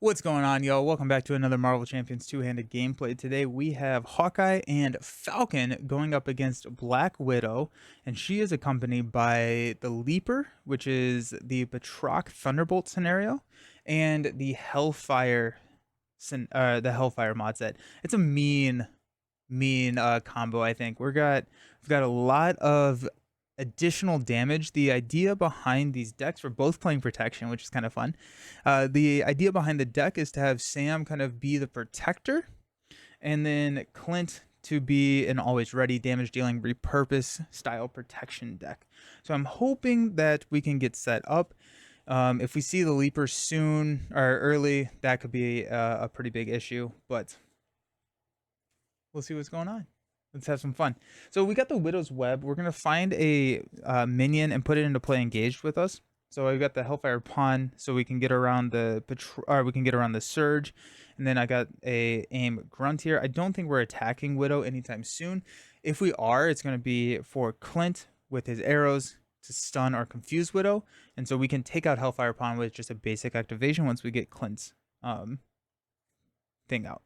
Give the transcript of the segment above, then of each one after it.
What's going on, y'all? Welcome back to another Marvel Champions two-handed gameplay. Today we have Hawkeye and Falcon going up against Black Widow, and she is accompanied by the Leaper, which is the Batroc Thunderbolt scenario, and the Hellfire mod set. It's a mean combo. I think we've got a lot of additional damage. The idea behind these decks, we're both playing protection, which is kind of fun. The idea behind the deck is to have Sam kind of be the protector, and then Clint to be an always ready damage dealing repurpose style protection deck. So I'm hoping that we can get set up. If we see the Leaper soon or early, that could be a pretty big issue, but we'll see what's going on. Let's have some fun. So we got the Widow's Web. We're gonna find a minion and put it into play engaged with us. So I got the Hellfire Pawn, so we can get around the we can get around the Surge, and then I got a aim Grunt here. I don't think we're attacking Widow anytime soon. If we are, it's gonna be for Clint with his arrows to stun or confuse Widow, and so we can take out Hellfire Pawn with just a basic activation once we get Clint's thing out.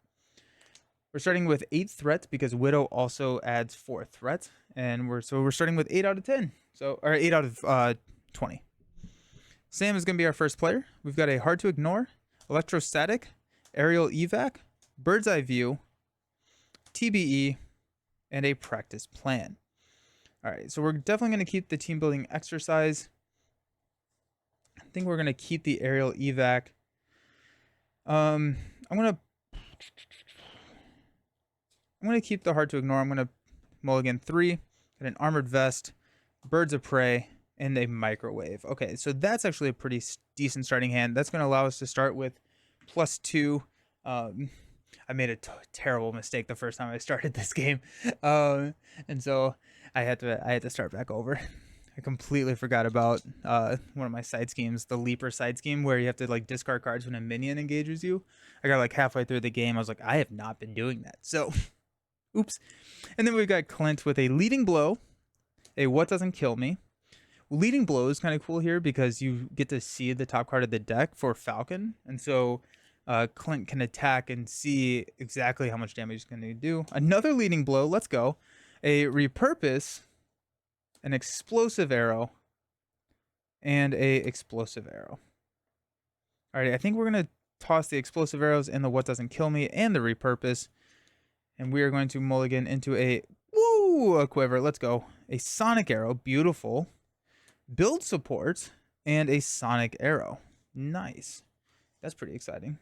We're starting with 8 threats because Widow also adds 4 threats, and we're starting with 8 out of 10. So or 8 out of 20. Sam is going to be our first player. We've got a hard to ignore, electrostatic, aerial evac, bird's eye view, TBE, and a practice plan. All right, so we're definitely going to keep the team building exercise. I think we're going to keep the aerial evac. I'm going to keep the hard to ignore. I'm going to mulligan 3, get an armored vest, birds of prey, and a microwave. Okay, so that's actually a pretty decent starting hand. That's going to allow us to start with +2. I made a terrible mistake the first time I started this game, and so I had to start back over. I completely forgot about one of my side schemes, the Leaper side scheme, where you have to like discard cards when a minion engages you. I got like halfway through the game, I was like, I have not been doing that. So, oops. And then we've got Clint with a leading blow, a what doesn't kill me. Leading blow is kind of cool here because you get to see the top card of the deck for Falcon, and so Clint can attack and see exactly how much damage he's going to do. Another leading blow, let's go. A repurpose, an explosive arrow, and a explosive arrow. All right, I think we're going to toss the explosive arrows and the what doesn't kill me and the repurpose, and we are going to mulligan into a quiver. Let's go. A sonic arrow, beautiful. Build support and a sonic arrow. Nice. That's pretty exciting.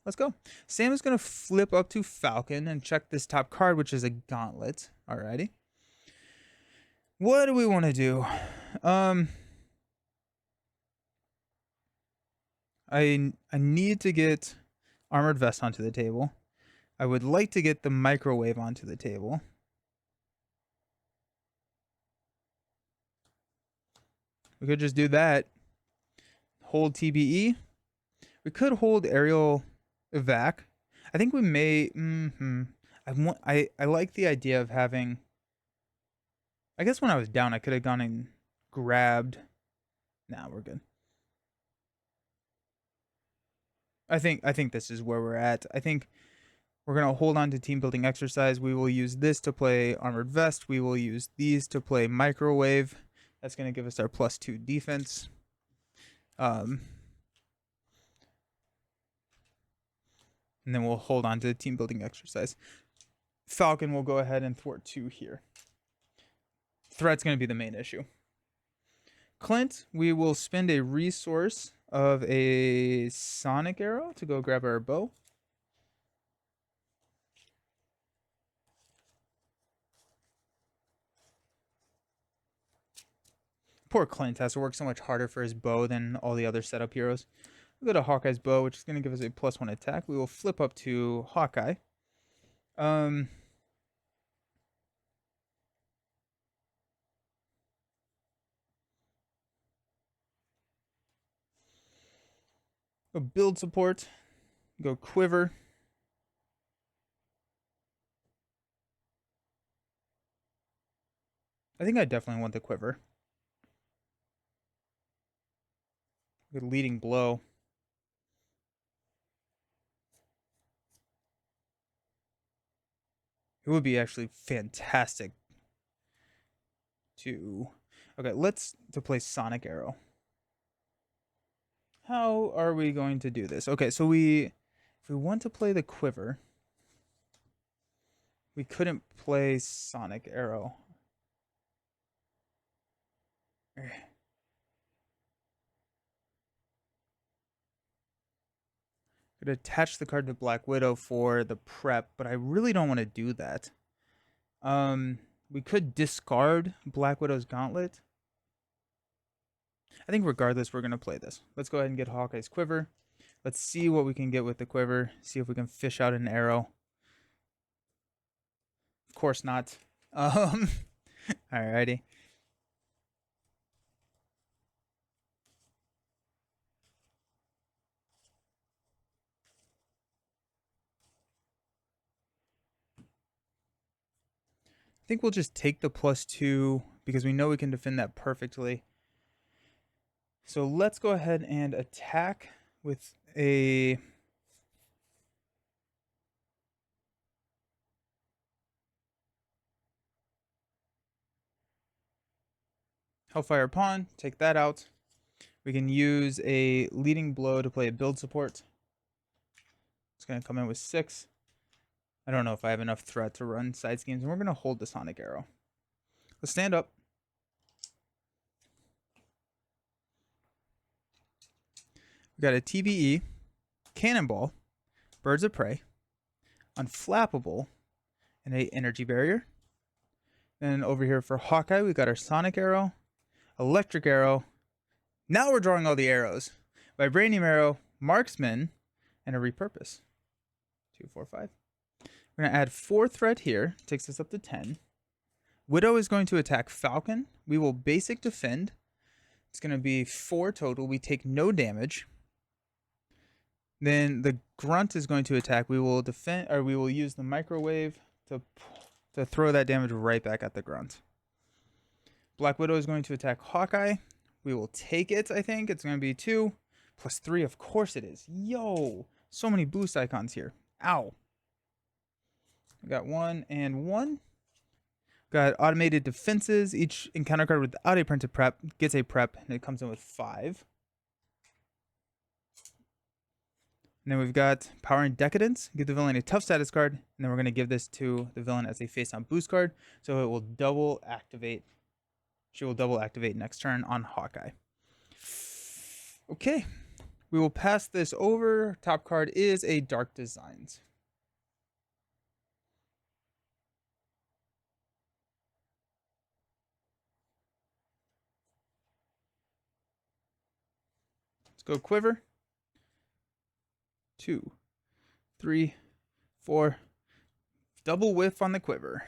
Let's go. Sam is going to flip up to Falcon and check this top card, which is a gauntlet. Alrighty. What do we want to do? I need to get armored vest onto the table. I would like to get the microwave onto the table. We could just do that. Hold TBE. We could hold aerial evac. I think we may. I like the idea of having. I guess when I was down, I could have gone and grabbed. Nah, we're good. I think this is where we're at. I think we're gonna hold on to team building exercise. We will use this to play armored vest. We will use these to play microwave. That's gonna give us our +2 defense. And then we'll hold on to the team building exercise. Falcon will go ahead and thwart 2 here. Threat's going to be the main issue. Clint, we will spend a resource of a sonic arrow to go grab our bow. Poor Clint has to work so much harder for his bow than all the other setup heroes. We'll go to Hawkeye's bow, which is going to give us a +1 attack. We will flip up to Hawkeye. Go build support. Go quiver. I think I definitely want the quiver. Good leading blow. It would be actually fantastic to... Okay, to play Sonic Arrow. How are we going to do this? Okay, so if we want to play the Quiver, we couldn't play Sonic Arrow. Could attach the card to Black Widow for the prep, but I really don't want to do that. We could discard Black Widow's Gauntlet. I think regardless, we're going to play this. Let's go ahead and get Hawkeye's Quiver. Let's see what we can get with the Quiver. See if we can fish out an arrow. Of course not. Alrighty. I think we'll just take the +2 because we know we can defend that perfectly. So let's go ahead and attack with a... Hellfire Pawn, take that out. We can use a leading blow to play a build support. It's going to come in with 6. I don't know if I have enough threat to run side schemes, and we're going to hold the Sonic Arrow. Let's stand up. We got a TBE, Cannonball, Birds of Prey, Unflappable, and a Energy Barrier. Then over here for Hawkeye, we got our Sonic Arrow, Electric Arrow. Now we're drawing all the arrows. Vibranium Arrow, Marksman, and a Repurpose. 2, 4, 5. We're going to add 4 threat here. Takes us up to 10. Widow is going to attack Falcon. We will basic defend. It's going to be 4 total. We take no damage. Then the Grunt is going to attack. We will defend, or we will use the microwave to throw that damage right back at the Grunt. Black Widow is going to attack Hawkeye. We will take it, I think. It's going to be 2 + 3. Of course it is. Yo, so many boost icons here. Ow. We got 1 and 1. Got automated defenses. Each encounter card without a printed prep gets a prep, and it comes in with 5. And then we've got Power and Decadence. Give the villain a tough status card, and then we're going to give this to the villain as a face-down boost card, so it will double activate. She will double activate next turn on Hawkeye. Okay, we will pass this over. Top card is a Dark Designs. Let's go Quiver. 2, 3, 4. Double whiff on the Quiver.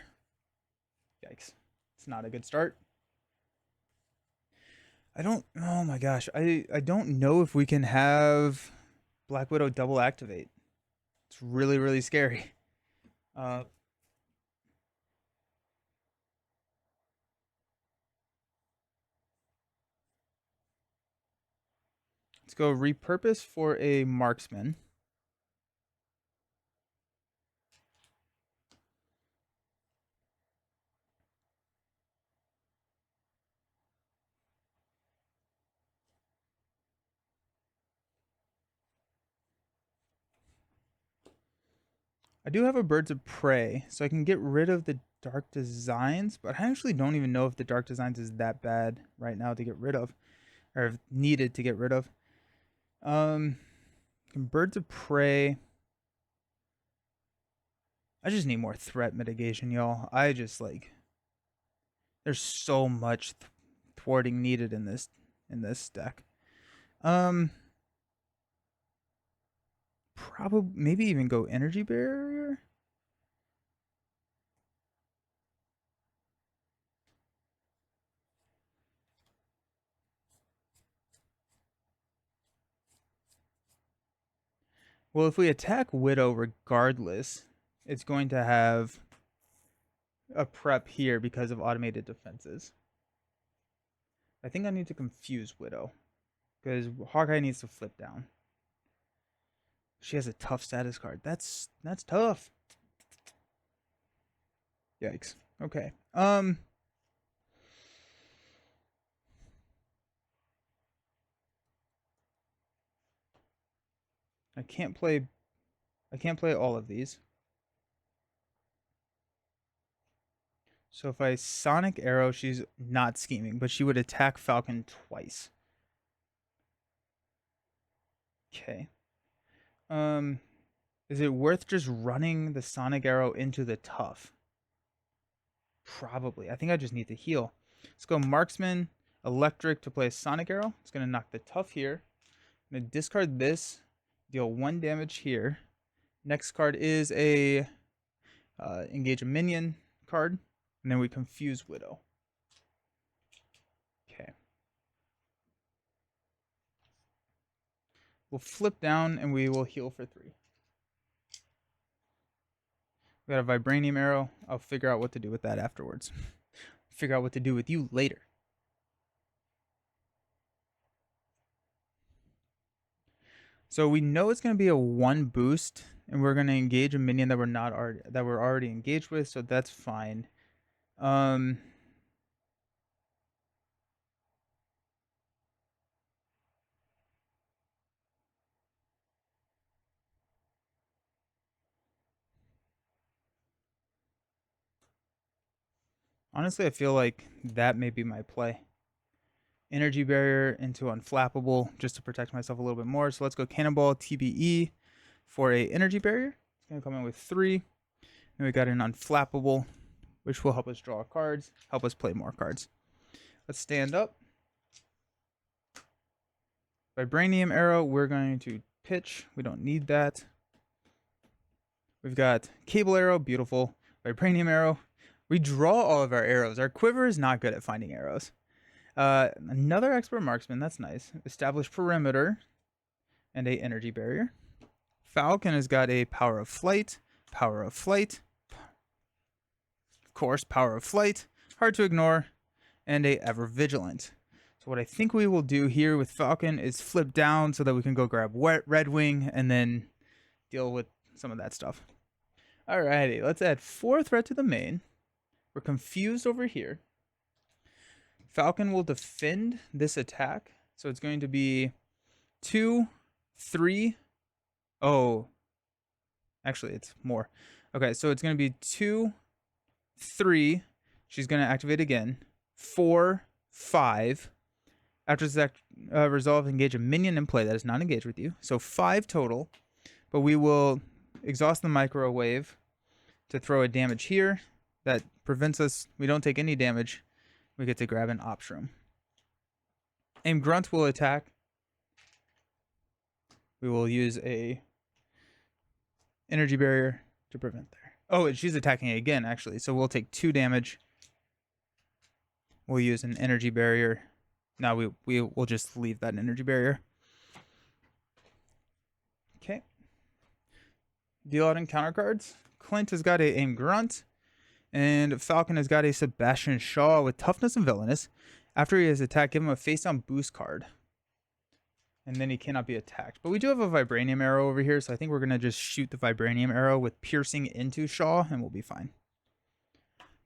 Yikes. It's not a good start. Oh my gosh. I don't know if we can have Black Widow double activate. It's really, really scary. Let's go Repurpose for a Marksman. I do have a Birds of Prey, so I can get rid of the Dark Designs, but I actually don't even know if the Dark Designs is that bad right now to get rid of, or needed to get rid of. Birds of Prey. I just need more threat mitigation, y'all. I just there's so much thwarting needed in this deck. Probably maybe even go Energy Barrier. Well, if we attack Widow regardless, it's going to have a prep here because of automated defenses. I think I need to confuse Widow because Hawkeye needs to flip down. She has a tough status card. That's tough. Yikes. Okay. I can't play all of these. So if I Sonic Arrow, she's not scheming, but she would attack Falcon twice. Okay. Is it worth just running the Sonic Arrow into the tough? Probably. I think I just need to heal. Let's go Marksman, Electric to play a Sonic Arrow. It's going to knock the tough here. I'm going to discard this, deal 1 damage here. Next card is a engage a minion card, and then we confuse Widow. Okay. We'll flip down and we will heal for 3. We got a Vibranium Arrow. I'll figure out what to do with that afterwards. Figure out what to do with you later. So we know it's going to be a 1 boost, and we're going to engage a minion that we're already engaged with, so that's fine. Honestly, I feel like that may be my play. Energy barrier into unflappable just to protect myself a little bit more. So let's go Cannonball TBE for a energy barrier. It's going to come in with 3. And we got an unflappable, which will help us draw cards, help us play more cards. Let's stand up. Vibranium Arrow, we're going to pitch. We don't need that. We've got Cable Arrow, beautiful. Vibranium Arrow. We draw all of our arrows. Our quiver is not good at finding arrows. Another Expert Marksman, that's nice. Establish Perimeter and a Energy Barrier. Falcon has got a Power of Flight. Of course, Power of Flight. Hard to ignore. And a Ever Vigilant. So what I think we will do here with Falcon is flip down so that we can go grab Red Wing and then deal with some of that stuff. Alrighty, let's add 4 threat to the main. We're confused over here. Falcon will defend this attack. So it's going to be 2, 3. Oh, actually, it's more. Okay, so it's going to be 2, 3. She's going to activate again. 4, 5. After this resolve, engage a minion in play that is not engaged with you. So 5 total. But we will exhaust the microwave to throw a damage here. That prevents us, we don't take any damage. We get to grab an Ops Room. Aim Grunt will attack. We will use a energy barrier to prevent there. Oh, she's attacking again, actually. So we'll take 2 damage. We'll use an energy barrier. No, we'll just leave that energy barrier. Okay. Deal out encounter cards. Clint has got a Aim Grunt. And Falcon has got a Sebastian Shaw with toughness and villainous. After he has attacked, give him a face-down boost card. And then he cannot be attacked. But we do have a Vibranium Arrow over here, so I think we're going to just shoot the Vibranium Arrow with piercing into Shaw, and we'll be fine.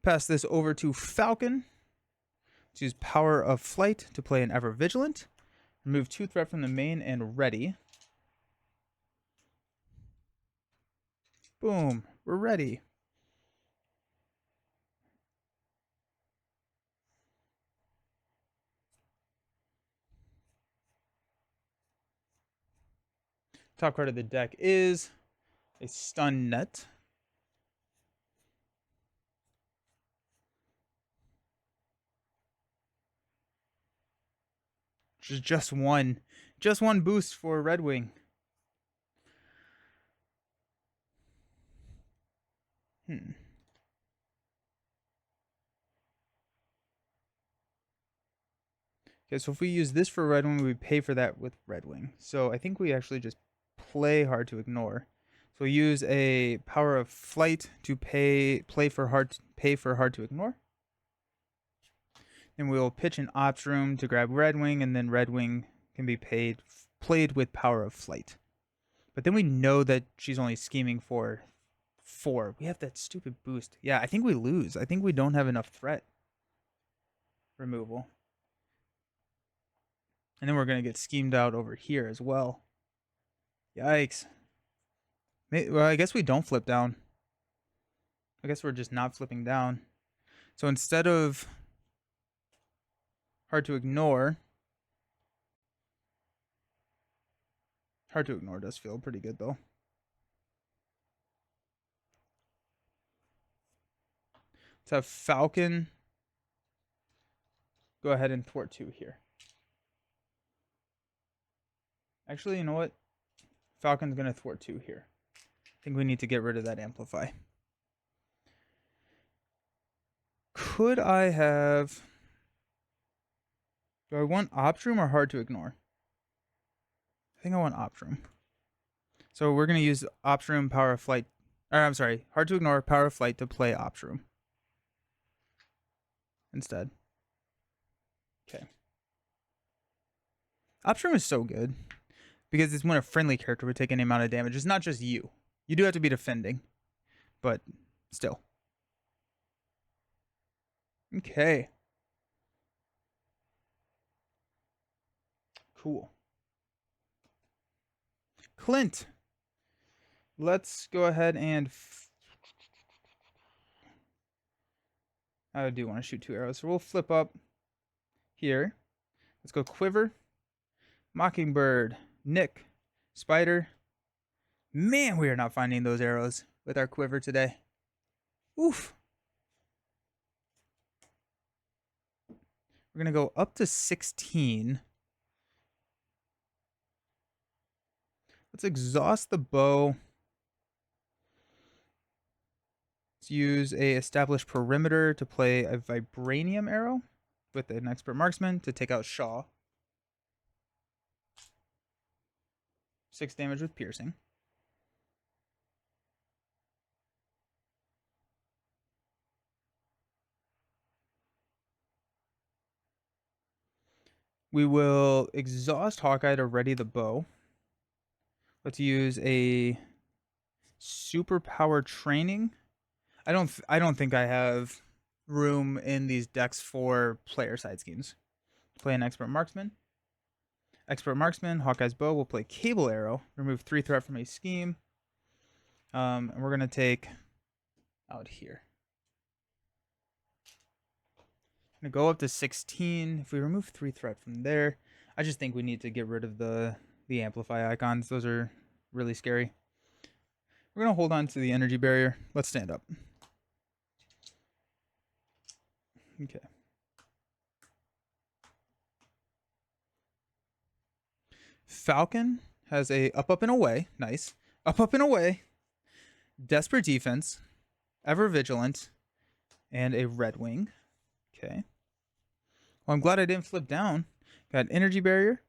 Pass this over to Falcon. Let's use Power of Flight to play an Ever Vigilant. Remove 2 threat from the main and ready. Boom. We're ready. Top card of the deck is a Stun Net. Which is just one boost for Red Wing. Okay, so if we use this for Red Wing, we pay for that with Red Wing. So I think we actually just play Hard to Ignore. So we use a Power of Flight to pay for Hard to Ignore. Then we'll pitch an Ops Room to grab Red Wing, and then Red Wing can be played with Power of Flight. But then we know that she's only scheming for 4. We have that stupid boost. Yeah, I think we lose. I think we don't have enough threat removal. And then we're going to get schemed out over here as well. Yikes. Well, I guess we don't flip down. I guess we're just not flipping down. So instead of hard to ignore does feel pretty good, though. Let's have Falcon go ahead and thwart 2 here. Actually, you know what? Falcon's going to thwart 2 here. I think we need to get rid of that amplify. Could I have... Do I want Optroom or hard to ignore? I think I want Optroom. So we're going to use Optroom Power of Flight. Or I'm sorry, hard to ignore Power of Flight to play Optroom instead. Okay. Optroom is so good because it's when a friendly character would take any amount of damage. It's not just you. You do have to be defending, but still. Okay. Cool. Clint. Let's go ahead and... I do want to shoot 2 arrows, so we'll flip up here. Let's go Quiver, Mockingbird, Nick, Spider. Man, we are not finding those arrows with our Quiver today. Oof. We're going to go up to 16. Let's exhaust the bow. Let's use a established perimeter to play a vibranium arrow with an expert marksman to take out Shaw. 6 damage with piercing. We will exhaust Hawkeye to ready the bow. Let's use a superpower training. I don't think I have room in these decks for player side schemes. Play an expert marksman. Expert marksman, Hawkeye's bow will play cable arrow. Remove 3 threat from a scheme. And we're gonna take out here. I'm gonna go up to 16. If we remove 3 threat from there, I just think we need to get rid of the amplify icons. Those are really scary. We're gonna hold on to the energy barrier. Let's stand up. Okay. Falcon has a up and away. Nice. Up and away. Desperate defense. Ever vigilant. And a red wing. Okay. Well, I'm glad I didn't flip down. Got energy barrier.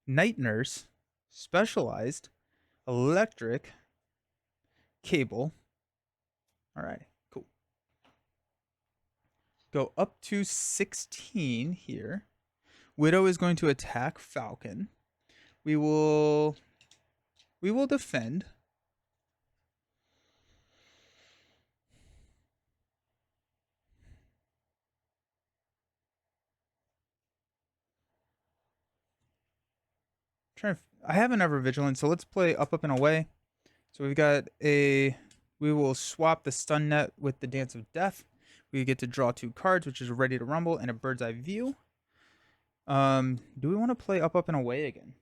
Night nurse. Specialized. Electric. Cable. All right. Cool. Go up to 16 here. Widow is going to attack Falcon. We will defend. I have an ever vigilant, so let's play up and away. So we've got we will swap the stun net with the Dance of Death. We get to draw 2 cards, which is Ready to Rumble and a Bird's Eye View. Do we want to play up and away again?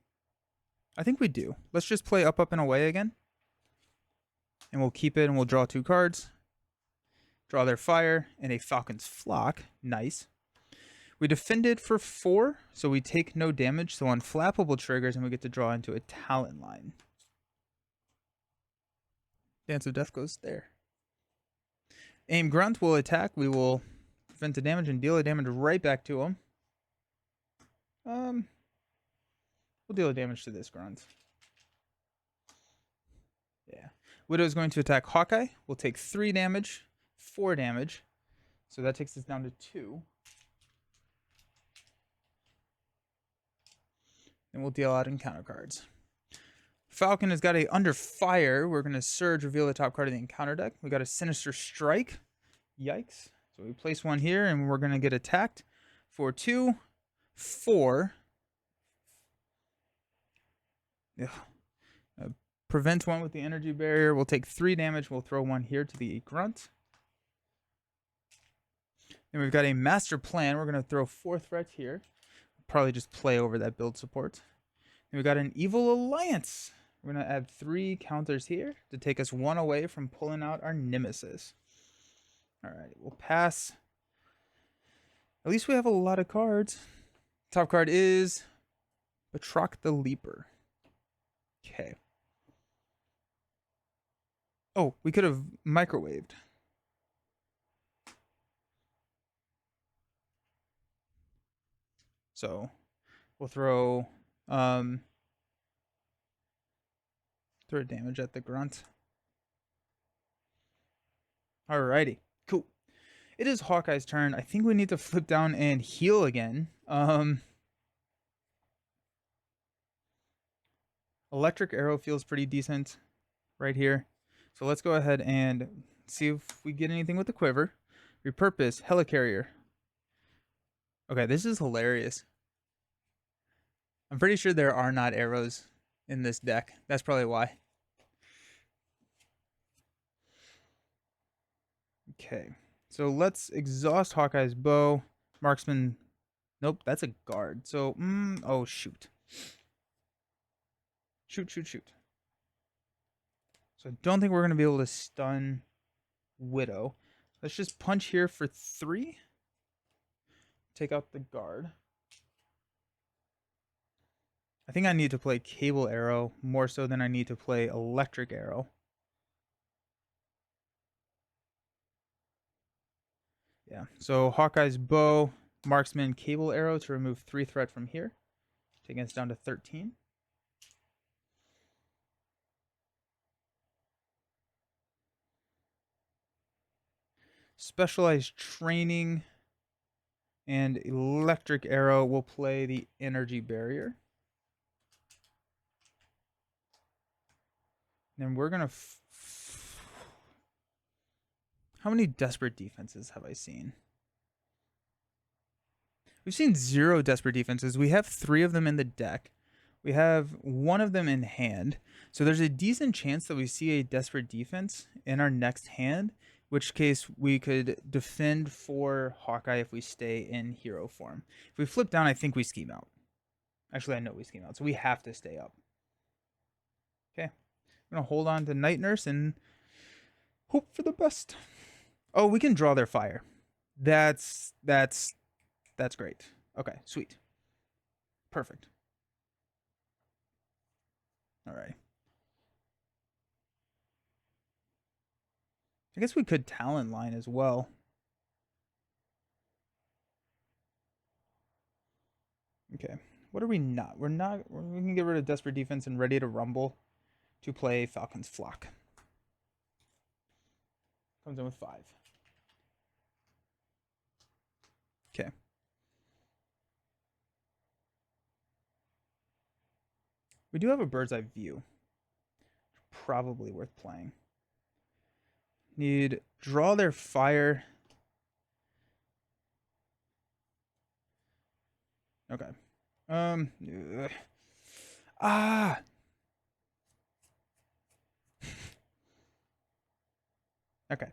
I think we do. Let's just play up and away again. And we'll keep it and we'll draw 2 cards. Draw their fire and a Falcon's Flock. Nice. We defended for 4, so we take no damage. So unflappable triggers and we get to draw into a talent line. Dance of Death goes there. Aim Grunt will attack. We will prevent the damage and deal the damage right back to him. We'll deal the damage to this Grunt. Yeah. Widow is going to attack Hawkeye. We'll take 3 damage, 4 damage. So that takes us down to 2. And we'll deal out encounter cards. Falcon has got a Under Fire. We're going to Surge, reveal the top card of the encounter deck. We got a Sinister Strike. Yikes. So we place one here, and we're going to get attacked for 2, 4. Ugh. Prevent one with the energy barrier. We'll take 3 damage. We'll throw one here to the grunt. Then we've got a Master Plan. We're going to throw 4 threats here. Probably just play over that build support. Then we got an Evil Alliance. We're going to add 3 counters here to take us 1 away from pulling out our nemesis. All right, we'll pass. At least we have a lot of cards. Top card is Batroc the Leaper. Okay. Oh, we could have microwaved. So we'll throw damage at the grunt. Alrighty, cool. It is Hawkeye's turn. I think we need to flip down and heal again. Electric Arrow feels pretty decent right here. So let's go ahead and see if we get anything with the quiver. Repurpose, Helicarrier. Okay, this is hilarious. I'm pretty sure there are not arrows in this deck. That's probably why. Okay, so let's exhaust Hawkeye's bow. Marksman, nope, that's a guard. So, oh shoot. Shoot. So I don't think we're going to be able to stun Widow. Let's just punch here for 3. Take out the guard. I think I need to play Cable Arrow more so than I need to play Electric Arrow. Yeah, so Hawkeye's bow, Marksman, Cable Arrow to remove 3 threat from here. Taking us down to 13. Specialized Training and Electric Arrow will play the Energy Barrier. Then we're going to... How many Desperate Defenses have I seen? We've seen 0 Desperate Defenses. We have 3 of them in the deck. We have 1 of them in hand. So there's a decent chance that we see a Desperate Defense in our next hand, which case we could defend for Hawkeye if we stay in hero form. If we flip down, I think we scheme out. Actually, I know we scheme out, so we have to stay up. Okay. I'm going to hold on to Night Nurse and hope for the best. Oh, we can draw their fire. That's great. Okay, sweet. Perfect. All right. I guess we could Talent Line as well. Okay. What are we not? We can get rid of Desperate Defense and Ready to Rumble to play Falcon's Flock. Comes in with 5. Okay. We do have a Bird's Eye View. Probably worth playing. Need draw their fire. Okay. Okay.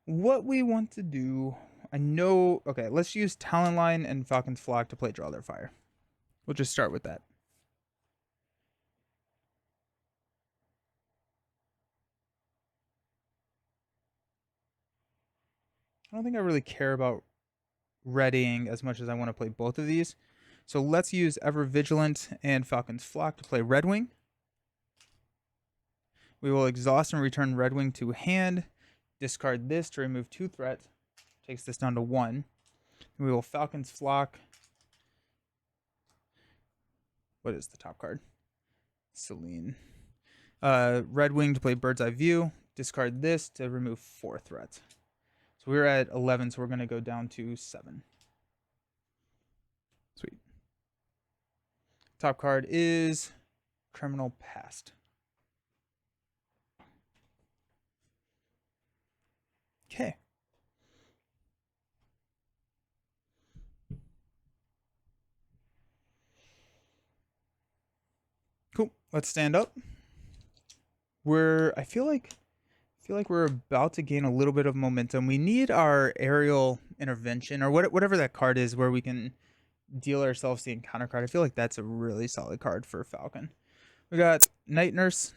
What we want to do, I know. Okay, let's use Talon Line and Falcon's Flock to play Draw Their Fire. We'll just start with that. I don't think I really care about readying as much as I want to play both of these. So let's use Ever Vigilant and Falcon's Flock to play Red Wing. We will exhaust and return Red Wing to hand. Discard this to remove 2 threat. Takes this down to 1. We will Falcon's Flock. What is the top card? Celine. Red Wing to play Bird's Eye View. Discard this to remove 4 threat. So we're at 11, so we're going to go down to 7. Sweet. Top card is Criminal Past. Cool. Let's stand up. I feel like we're about to gain a little bit of momentum. We need our aerial intervention or whatever that card is where we can deal ourselves the encounter card. I feel like that's a really solid card for Falcon. We got Night Nurse,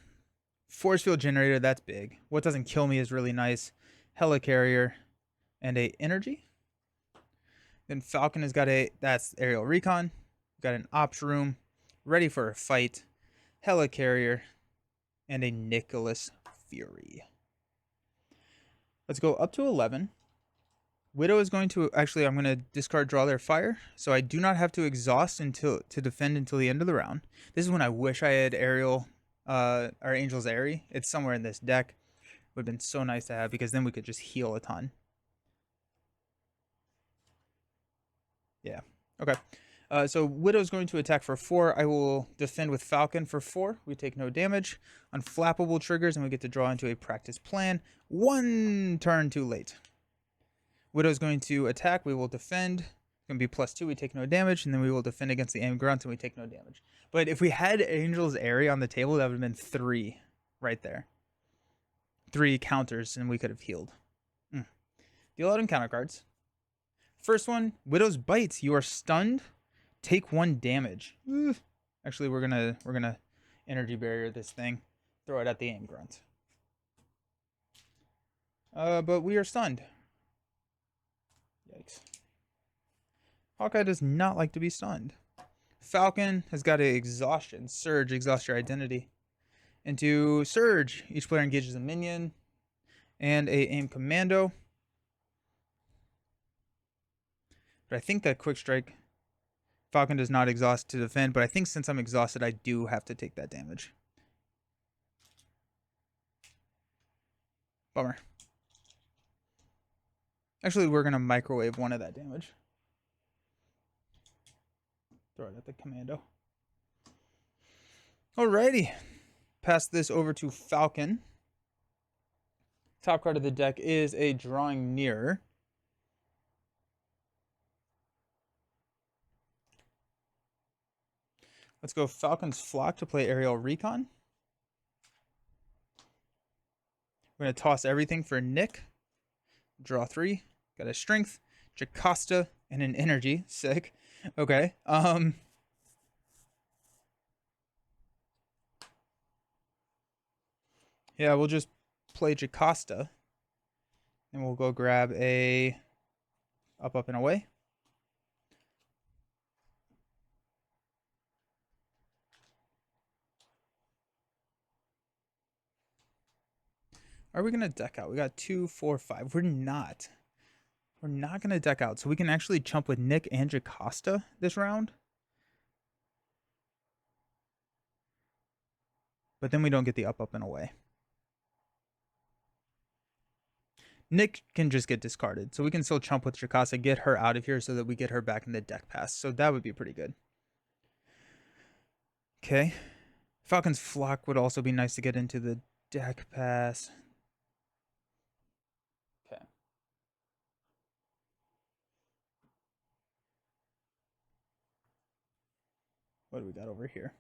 Force Field Generator, that's big. What Doesn't Kill Me is really nice. Helicarrier, and a Energy. Then Falcon has got that's Aerial Recon. Got an Ops Room, Ready for a Fight, Helicarrier, and a Nicholas Fury. Let's go up to 11. Widow is going to, actually, I'm going to discard Draw Their Fire, so I do not have to exhaust to defend until the end of the round. This is when I wish I had Aerial, or Angel's Airy. It's somewhere in this deck. Would have been so nice to have, because then we could just heal a ton. Yeah, okay. So Widow's going to attack for 4. I will defend with Falcon for 4. We take no damage. Unflappable triggers, and we get to draw into a practice plan. 1 turn too late. Widow's going to attack. We will defend. It's going to be +2. We take no damage. And then we will defend against the aim grunt, and we take no damage. But if we had Angel's Airy on the table, that would have been 3 right there. 3 counters, and we could have healed. Deal out encounter cards. First one, Widow's Bites. You are stunned. Take 1 damage. Actually, we're gonna energy barrier this thing. Throw it at the aim grunt. But we are stunned. Yikes. Hawkeye does not like to be stunned. Falcon has got a exhaustion. Surge, exhaust your identity. Into Surge, each player engages a minion and a aim commando. But I think that quick strike, Falcon does not exhaust to defend, but I think since I'm exhausted, I do have to take that damage. Bummer. Actually, we're going to microwave 1 of that damage. Throw it at the commando. Alrighty. Pass this over to Falcon. Top card of the deck is a Drawing Near. Let's go Falcon's Flock to play Aerial Recon. We're going to toss everything for Nick. Draw 3. Got a Strength, Jocasta, and an Energy. Sick. Okay. Yeah, we'll just play Jocasta. And we'll go grab a Up, and Away. Are we going to deck out? We got 2, 4, 5. We're not. We're not going to deck out. So we can actually chump with Nick and Jocasta this round. But then we don't get the Up, and Away. Nick can just get discarded. So we can still chump with Jocasta, get her out of here so that we get her back in the deck pass. So that would be pretty good. Okay. Falcon's Flock would also be nice to get into the deck pass. Okay. What do we got over here?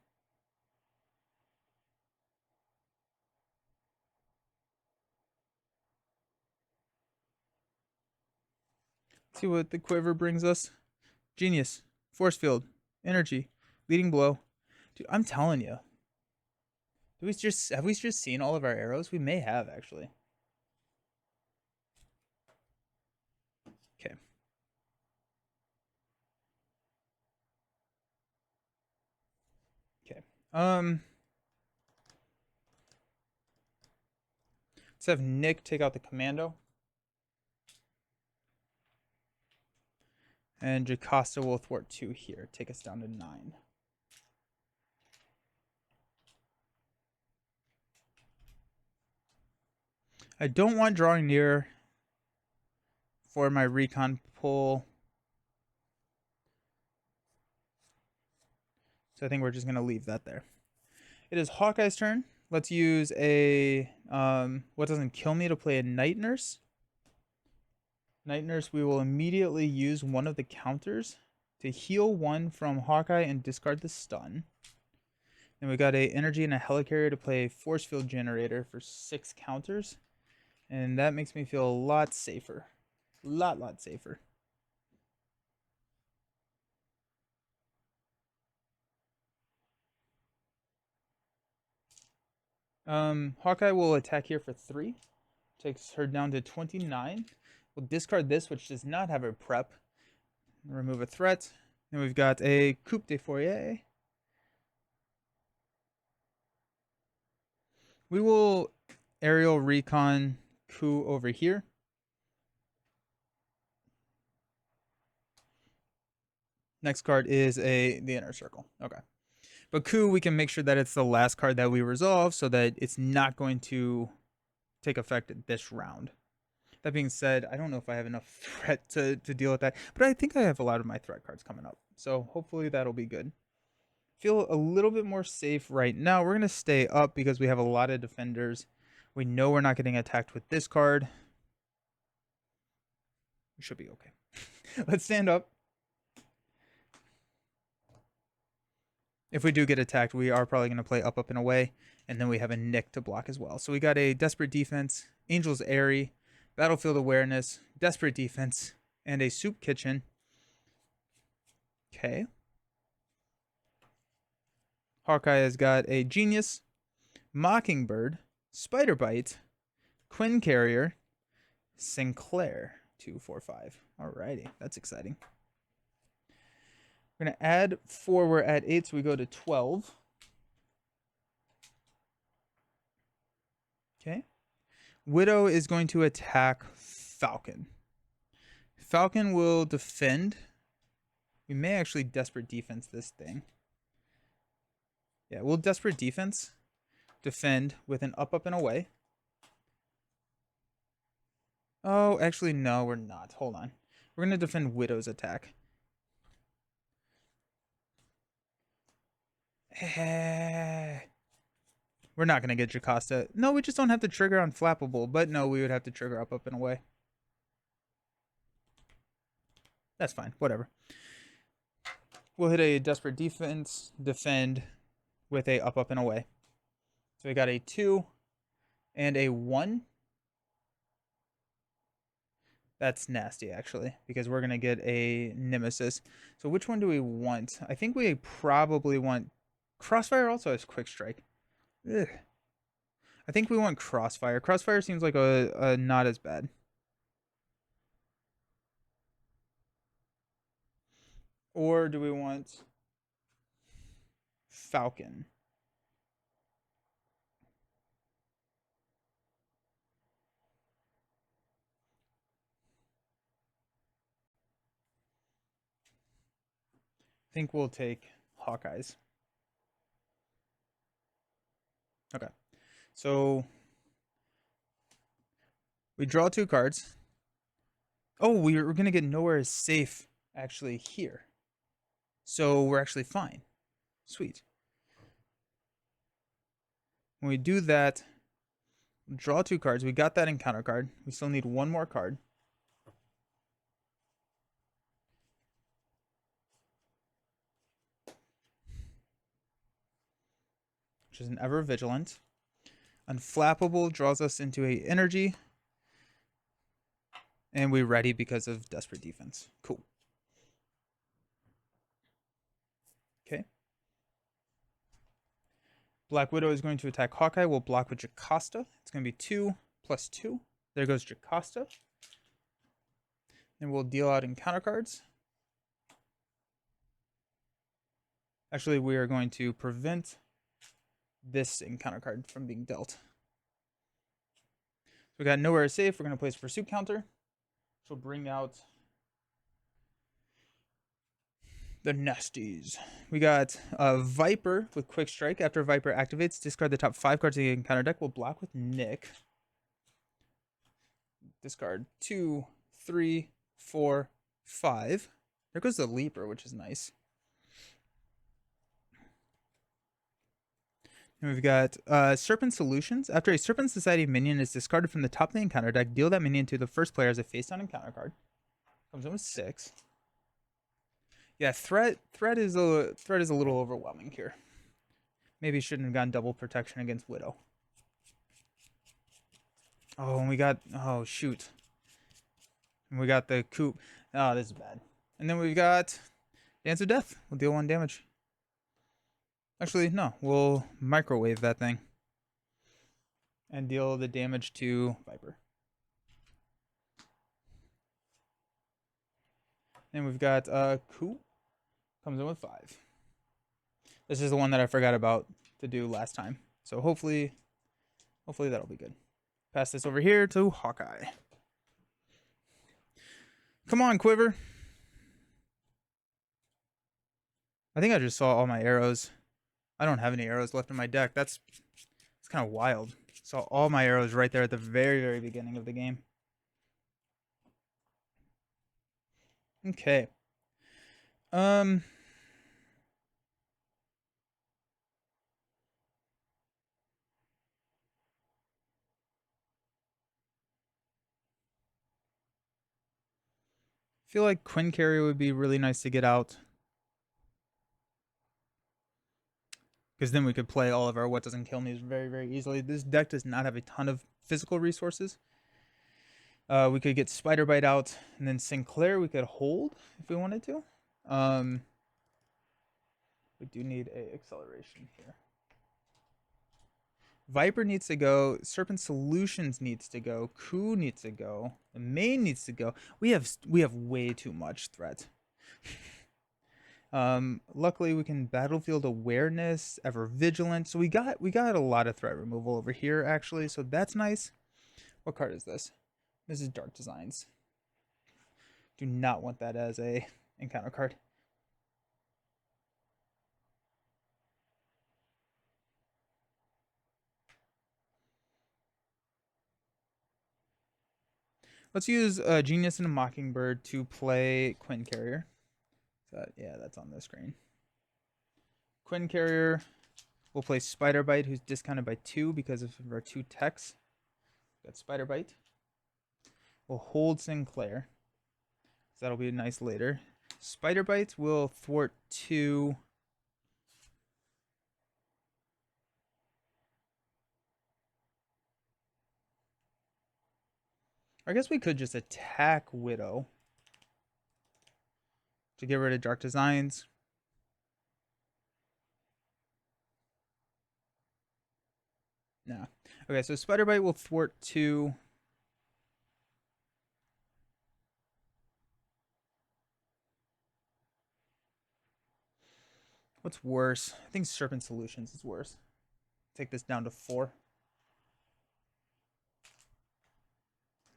See what the Quiver brings us. Genius. Force Field. Energy. Leading Blow. Dude, I'm telling you. Have we just seen all of our arrows? We may have, actually. Okay. Okay. Let's have Nick take out the commando. And Jocasta will thwart 2 here. Take us down to 9. I don't want Drawing Near for my recon pull. So I think we're just going to leave that there. It is Hawkeye's turn. Let's use a What Doesn't Kill Me to play a Night Nurse. Night Nurse, we will immediately use one of the counters to heal 1 from Hawkeye and discard the stun. Then we got a energy and a helicarrier to play force field generator for 6 counters. And that makes me feel a lot safer. Lot safer. Hawkeye will attack here for 3. Takes her down to 29. We'll discard this, which does not have a prep. Remove a threat. Then we've got a Coupe de Fourier. We will aerial recon coup over here. Next card is the inner circle. Okay. But coup, we can make sure that it's the last card that we resolve so that it's not going to take effect this round. That being said, I don't know if I have enough threat to deal with that, but I think I have a lot of my threat cards coming up. So hopefully that'll be good. Feel a little bit more safe right now. We're going to stay up because we have a lot of defenders. We know we're not getting attacked with this card. We should be okay. Let's stand up. If we do get attacked, we are probably going to play up, and away. And then we have a Nick to block as well. So we got a Desperate Defense, Angel's Airy, Battlefield Awareness, Desperate Defense, and a Soup Kitchen. Okay. Hawkeye has got a Genius, Mockingbird, Spider Bite, Quinn Carrier, Sinclair. 2, 4, 5. Alrighty, that's exciting. We're going to add 4. We're at 8, so we go to 12. Okay. Widow is going to attack Falcon. Falcon will defend. We may actually Desperate Defense this thing. Yeah, we'll Desperate Defense. Defend with an up, and away. Oh, actually, no, we're not. Hold on. We're going to defend Widow's attack. We're not going to get Jocasta. No, we just don't have to trigger on Flappable. But no, we would have to trigger up, and away. That's fine. Whatever. We'll hit a Desperate Defense, defend with a up, and away. So we got a 2 and a 1. That's nasty, actually, because we're going to get a nemesis. So which one do we want? I think we probably want... Crossfire also has Quick Strike. Ugh. I think we want Crossfire. Crossfire seems like a not as bad. Or do we want Falcon? I think we'll take Hawkeyes. Okay. So we draw 2 cards. Oh, we're going to get Nowhere is Safe actually here. So we're actually fine. Sweet. When we do that, draw 2 cards. We got that encounter card. We still need 1 more card. Which is an Ever Vigilant. Unflappable draws us into a energy. And we ready because of Desperate Defense. Cool. Okay. Black Widow is going to attack Hawkeye. We'll block with Jocasta. It's going to be 2 plus 2. There goes Jocasta. And we'll deal out encounter cards. Actually, we are going to prevent this encounter card from being dealt. So we got Nowhere is Safe. We're going to place Pursuit Counter, which will bring out the nasties. We got Viper with Quick Strike. After Viper activates, discard the top 5 cards of the encounter deck. We'll block with Nick. Discard 2, 3, 4, 5. There goes the Leaper, which is nice. And we've got Serpent Solutions. After a Serpent Society minion is discarded from the top of the encounter deck, deal that minion to the first player as a face-down encounter card. Comes in with 6. Yeah, threat is a little overwhelming here. Maybe shouldn't have gotten double protection against Widow. Oh, and we got... Oh, shoot. And we got the Coop. Oh, this is bad. And then we've got Dance of Death. We'll deal 1 damage. Actually, no. We'll microwave that thing. And deal the damage to Viper. And we've got Coop. Comes in with 5. This is the one that I forgot about to do last time. So hopefully that'll be good. Pass this over here to Hawkeye. Come on, Quiver. I think I just saw all my arrows. I don't have any arrows left in my deck. It's kind of wild. Saw all my arrows right there at the very, very beginning of the game. Okay. Feel like Quinn Carrier would be really nice to get out. Because then we could play all of our What Doesn't Kill Me very, very easily. This deck does not have a ton of physical resources. We could get Spider Bite out, and then Sinclair we could hold if we wanted to. We do need a acceleration here. Viper needs to go. Serpent Solutions needs to go. Coup needs to go. The main needs to go. We have way too much threat. Luckily we can Battlefield Awareness, Ever Vigilant. So we got a lot of threat removal over here actually. So that's nice. What card is this? This is Dark Designs. Do not want that as a encounter card. Let's use Genius and a Mockingbird to play Quinn Carrier. Yeah, that's on the screen. Quinn Carrier will play Spider Bite, who's discounted by 2 because of our 2 techs. Got Spider Bite. We'll hold Sinclair. So that'll be nice later. Spider Bite will thwart 2. I guess we could just attack Widow to get rid of Dark Designs. No. Okay, so Spider Bite will thwart 2. What's worse? I think Serpent Solutions is worse. Take this down to 4.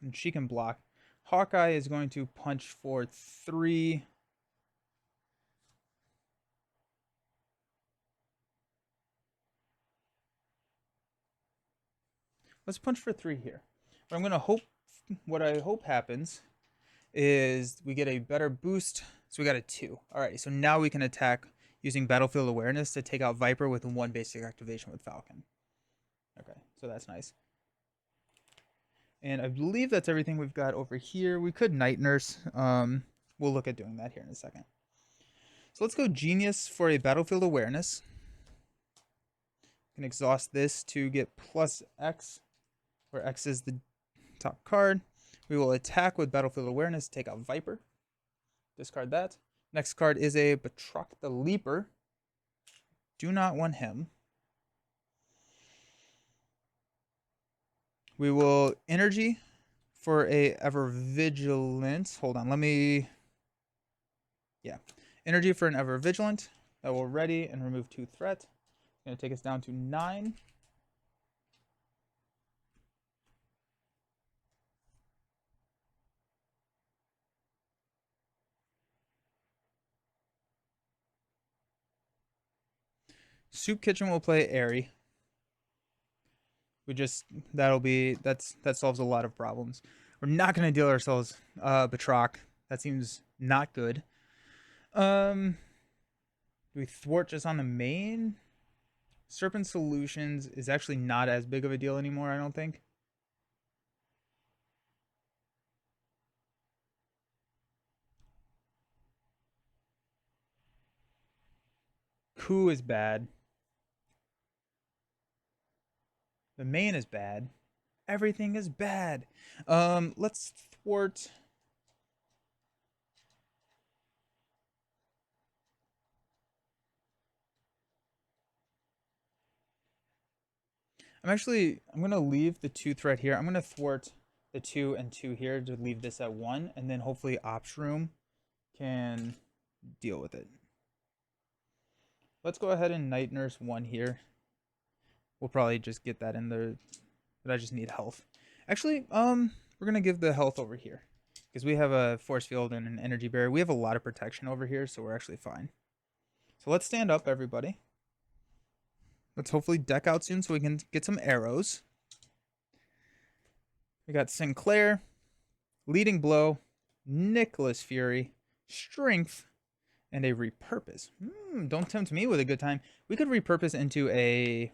And she can block. Hawkeye is going to punch for 3. Let's punch for 3 here. But I'm going to hope, what I hope happens is we get a better boost. So we got a 2. Alright, so now we can attack using Battlefield Awareness to take out Viper with 1 basic activation with Falcon. Okay, so that's nice. And I believe that's everything we've got over here. We could Night Nurse. We'll look at doing that here in a second. So let's go Genius for a Battlefield Awareness. We can exhaust this to get plus X, where X is the top card. We will attack with Battlefield Awareness, take out Viper. Discard that. Next card is a Batroc the Leaper. Do not want him. We will Energy for a Ever Vigilant. Hold on, let me... Yeah. Energy for an Ever Vigilant. That will ready and remove 2 threat. It's going to take us down to 9. Soup Kitchen will play Airy. That solves a lot of problems. We're not going to deal ourselves Batroc. That seems not good. Do we thwart just on the main? Serpent Solutions is actually not as big of a deal anymore, I don't think. Coup is bad. The main is bad. Everything is bad. Let's thwart. I'm gonna leave the 2 threat here. I'm gonna thwart the 2 and 2 here to leave this at 1, and then hopefully Ops Room can deal with it. Let's go ahead and Night Nurse 1 here. We'll probably just get that in there, but I just need health. Actually, we're gonna give the health over here because we have a force field and an energy barrier. We have a lot of protection over here, so we're actually fine. So let's stand up, everybody. Let's hopefully deck out soon so we can get some arrows. We got Sinclair, Leading Blow, Nicholas Fury, Strength, and a Repurpose. Don't tempt me with a good time. We could repurpose into a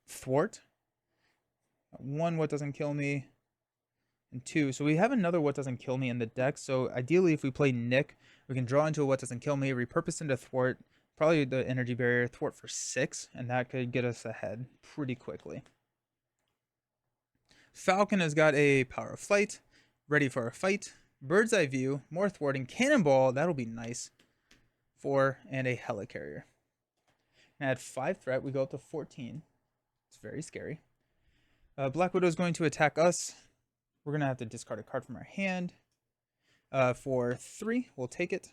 Thwart. 1, What Doesn't Kill Me, and 2. So we have another What Doesn't Kill Me in the deck. So ideally, if we play Nick, we can draw into a What Doesn't Kill Me, repurpose into Thwart, probably the energy barrier, Thwart for 6, and that could get us ahead pretty quickly. Falcon has got a Power of Flight, ready for a fight, Bird's Eye View, more thwarting, Cannonball, that'll be nice, 4, and a Helicarrier. And at 5 threat, we go up to 14. It's very scary. Black Widow is going to attack us. We're going to have to discard a card from our hand. For 3, we'll take it.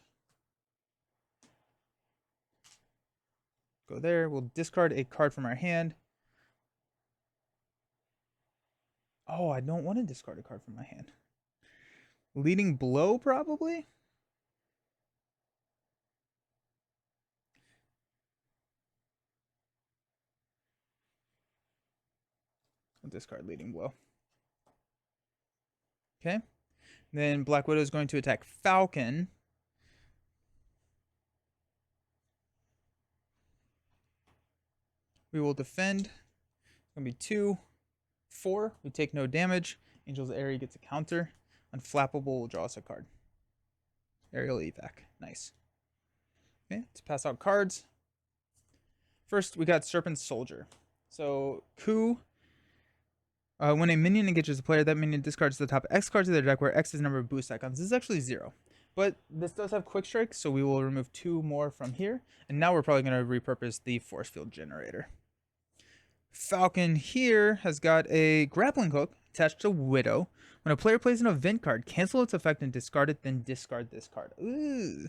Go there. We'll discard a card from our hand. Oh, I don't want to discard a card from my hand. Leading Blow, probably? We'll discard Leading Blow. Okay. Then Black Widow is going to attack Falcon. We will defend. It's going to be 2, 4. We take no damage. Angel's Airy gets a counter. Unflappable will draw us a card. Aerial Evac. Nice. Okay, let's pass out cards. First, we got Serpent Soldier. So, Coup. When a minion engages a player, that minion discards the top X cards of their deck, where X is the number of boost icons. This is actually 0. But this does have Quick Strike, so we will remove 2 more from here. And now we're probably going to repurpose the Force Field Generator. Falcon here has got a Grappling Hook attached to Widow. When a player plays an event card, cancel its effect and discard it, then discard this card. Ooh.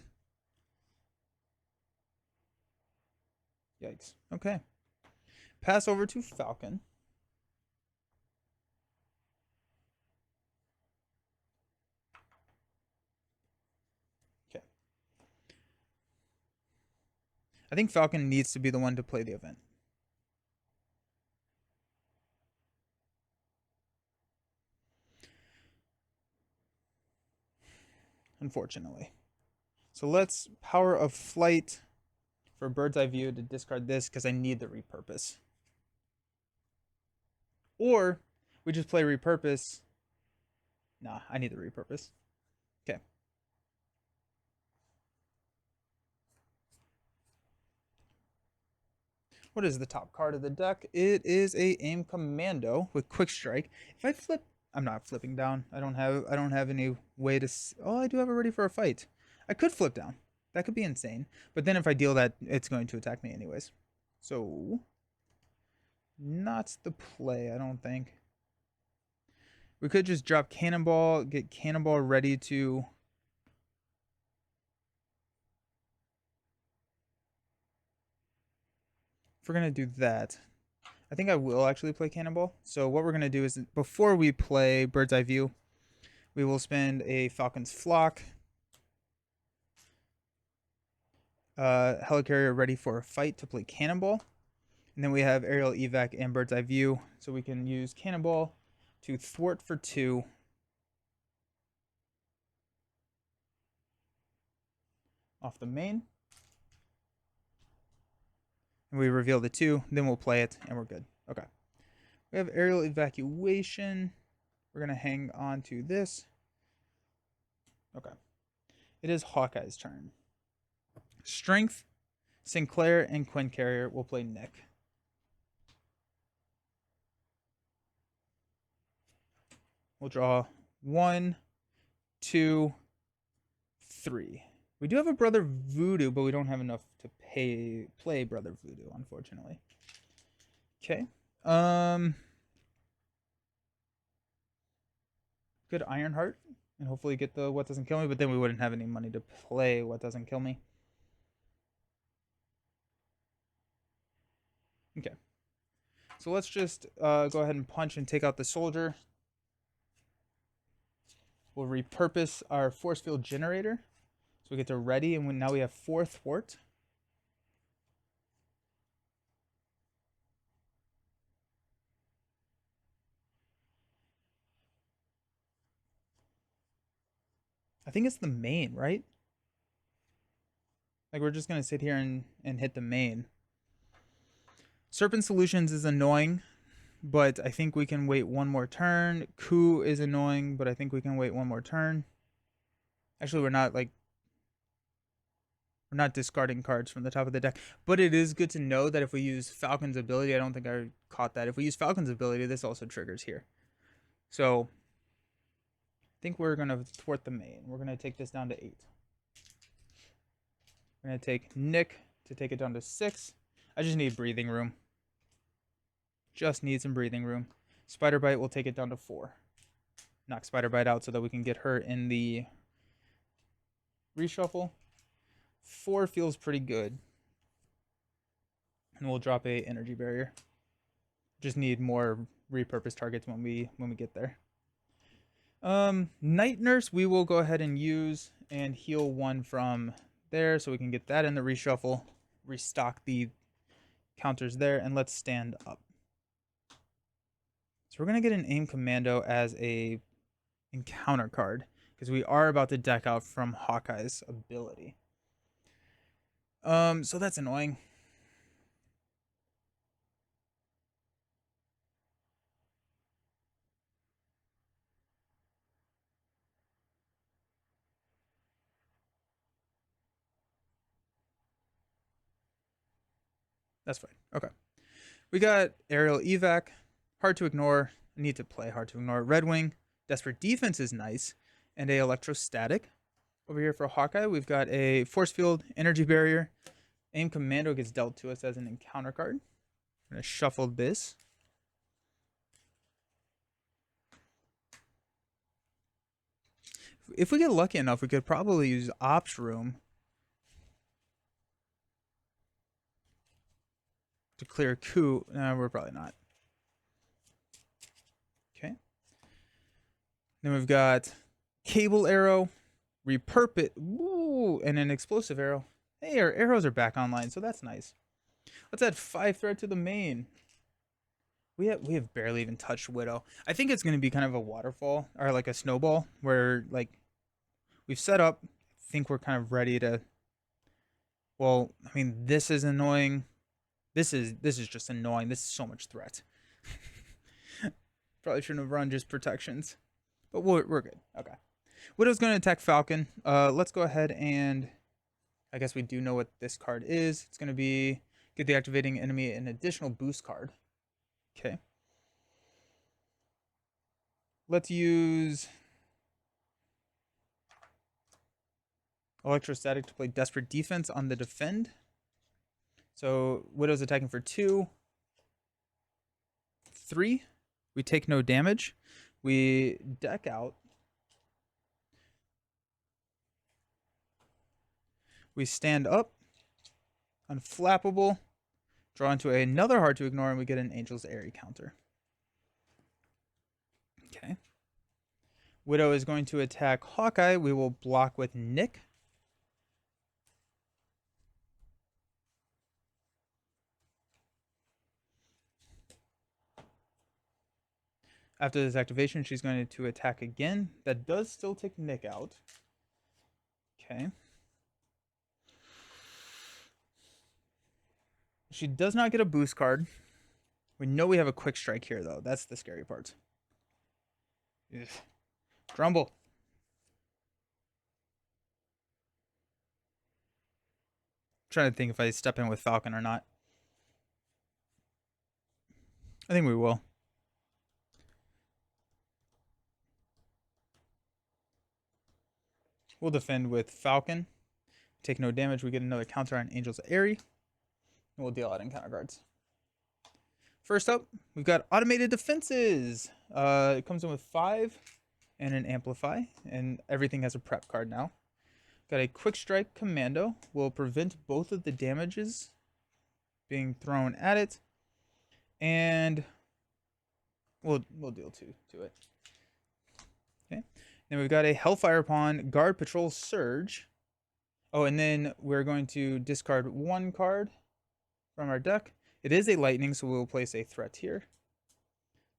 Yikes. Okay. Pass over to Falcon. Okay. I think Falcon needs to be the one to play the event. Unfortunately. So let's Power of Flight for Bird's Eye View to discard this because I need the repurpose. Or we just play repurpose. Nah, I need the repurpose. Okay. What is the top card of the deck? It is a Aim Commando with Quick Strike. If I flip, I'm not flipping down. I don't have any way to. Oh, I do have a Ready for a Fight. I could flip down. That could be insane. But then if I deal that, it's going to attack me anyways. So, not the play, I don't think. We could just drop Cannonball, get Cannonball ready to... If we're going to do that, I think I will actually play Cannonball. So what we're going to do is, before we play Bird's Eye View, we will spend a Falcon's Flock. Helicarrier ready for a fight to play Cannonball. And then we have Aerial Evac and Bird's Eye View. So we can use Cannonball to thwart for 2. Off the main. And we reveal the 2. Then we'll play it and we're good. Okay. We have Aerial Evacuation. We're going to hang on to this. Okay. It is Hawkeye's turn. Strength, Sinclair, and Quinn Carrier will play Nick. We'll draw 1, 2, 3. We do have a Brother Voodoo, but we don't have enough to play Brother Voodoo, unfortunately. Okay. Good Ironheart, and hopefully get the What Doesn't Kill Me, but then we wouldn't have any money to play What Doesn't Kill Me. Okay. So let's just go ahead and punch and take out the soldier. We'll repurpose our force field generator. So we get to ready, and now we have 4 thwart. I think it's the main, right? Like, we're just going to sit here and hit the main. Serpent Solutions is annoying, but I think we can wait one more turn. Coup is annoying, but I think we can wait one more turn. Actually, we're not discarding cards from the top of the deck. But it is good to know that if we use Falcon's ability, I don't think I caught that. If we use Falcon's ability, this also triggers here. So I think we're going to thwart the main. We're going to take this down to 8. We're going to take Nick to take it down to 6. I just need breathing room. Just need some breathing room. Spider Bite will take it down to 4. Knock Spider Bite out so that we can get her in the reshuffle. 4 feels pretty good. And we'll drop a energy barrier. Just need more repurposed targets when we get there. Night Nurse we will go ahead and use and heal 1 from there so we can get that in the reshuffle. Restock the counters there, and let's stand up. So we're going to get an Aim Commando as a encounter card, because we are about to deck out from Hawkeye's ability. So that's annoying. That's fine. Okay. We got Aerial Evac. Hard to ignore. Need to play hard to ignore. Red Wing. Desperate Defense is nice. And a Electrostatic. Over here for Hawkeye, we've got a Force Field, Energy Barrier. Aim Commando gets dealt to us as an encounter card. I'm going to shuffle this. If we get lucky enough, we could probably use Ops Room to clear Coup. No, we're probably not. Okay. Then we've got Cable Arrow, Repurpose, ooh, and an Explosive Arrow. Hey, our arrows are back online, so that's nice. Let's add 5 threat to the main. We have barely even touched Widow. I think it's going to be kind of a waterfall, or like a snowball, where like we've set up. I think we're kind of ready to. Well, I mean, this is annoying. This is just annoying. This is so much threat. Probably shouldn't have run just protections, but we're good. Okay. Widow's going to attack Falcon. Let's go ahead and I guess we do know what this card is. It's going to be give the activating enemy an additional boost card. Okay. Let's use Electrostatic to play Desperate Defense on the defend. So Widow's attacking for 2. 3. We take no damage. We deck out. We stand up. Unflappable. Draw into another hard to ignore, and we get an Angel's Airy counter. Okay. Widow is going to attack Hawkeye. We will block with Nick. After this activation, she's going to attack again. That does still take Nick out. Okay. She does not get a boost card. We know we have a quick strike here, though. That's the scary part. Ugh. Grumble. I'm trying to think if I step in with Falcon or not. I think we will. We'll defend with Falcon. Take no damage. We get another counter on Angel's Airy. And we'll deal out encounter cards. First up, we've got automated defenses. It comes in with 5 and an amplify, and everything has a prep card now. Got a quick strike commando. Will prevent both of the damages being thrown at it, and we'll deal 2 to it. Okay. Then we've got a Hellfire Pawn Guard Patrol Surge. Oh, and then we're going to discard 1 card from our deck. It is a lightning, so we'll place a threat here.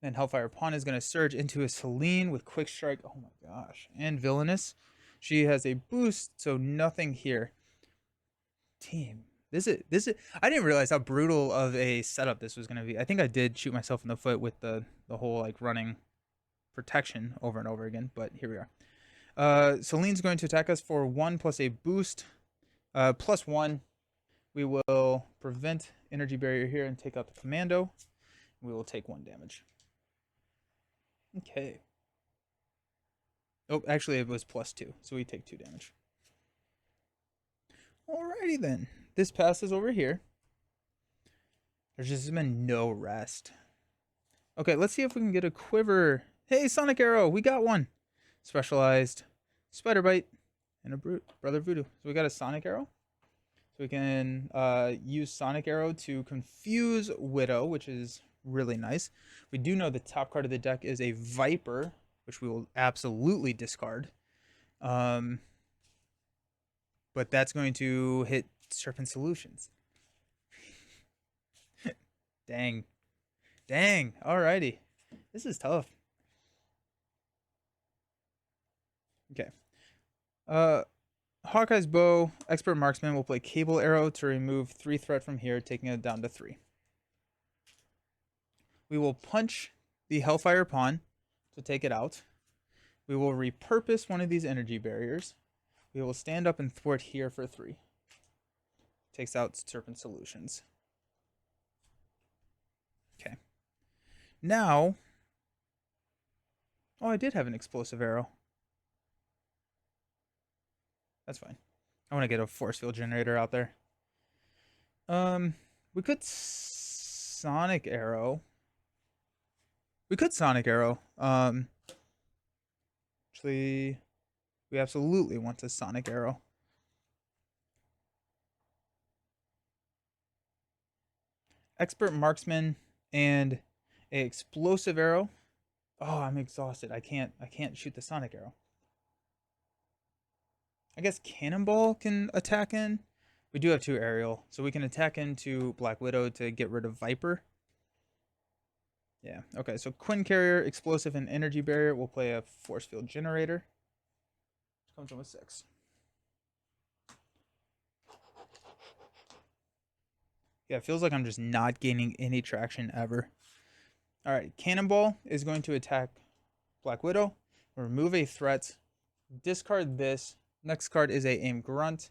Then Hellfire Pawn is going to surge into a Selene with quick strike. Oh my gosh. And Villainous. She has a boost, so nothing here. Team. This is I didn't realize how brutal of a setup this was going to be. I think I did shoot myself in the foot with the whole like running protection over and over again, but here we are. Selene's going to attack us for 1 plus a boost. +1. We will prevent energy barrier here and take out the commando. We will take 1 damage. Okay. Oh, actually it was +2, so we take 2 damage. Alrighty then. This passes over here. There's just been no rest. Okay, let's see if we can get a quiver. Hey, Sonic Arrow, we got one. Specialized Spider Bite and a Brother Voodoo. So we got a Sonic Arrow. So we can use Sonic Arrow to confuse Widow, which is really nice. We do know the top card of the deck is a Viper, which we will absolutely discard. But that's going to hit Serpent Solutions. Dang. Dang. Alrighty. This is tough. Okay. Hawkeye's Bow, Expert Marksman will play Cable Arrow to remove 3 threat from here, taking it down to 3. We will punch the Hellfire Pawn to take it out. We will repurpose one of these energy barriers. We will stand up and thwart here for 3. Takes out Serpent Solutions. Okay. Now, oh, I did have an explosive arrow. That's fine. I want to get a force field generator out there. We could Sonic Arrow. Actually, we absolutely want a Sonic Arrow. Expert Marksman and a explosive arrow. Oh, I'm exhausted. I can't shoot the Sonic Arrow. I guess Cannonball can attack in. We do have 2 aerial, so we can attack into Black Widow to get rid of Viper. Yeah, okay, so Quinn Carrier, Explosive, and Energy Barrier will play a Force Field Generator. Comes in with 6. Yeah, it feels like I'm just not gaining any traction ever. Alright, Cannonball is going to attack Black Widow, remove a threat, discard this. Next card is a Aim Grunt,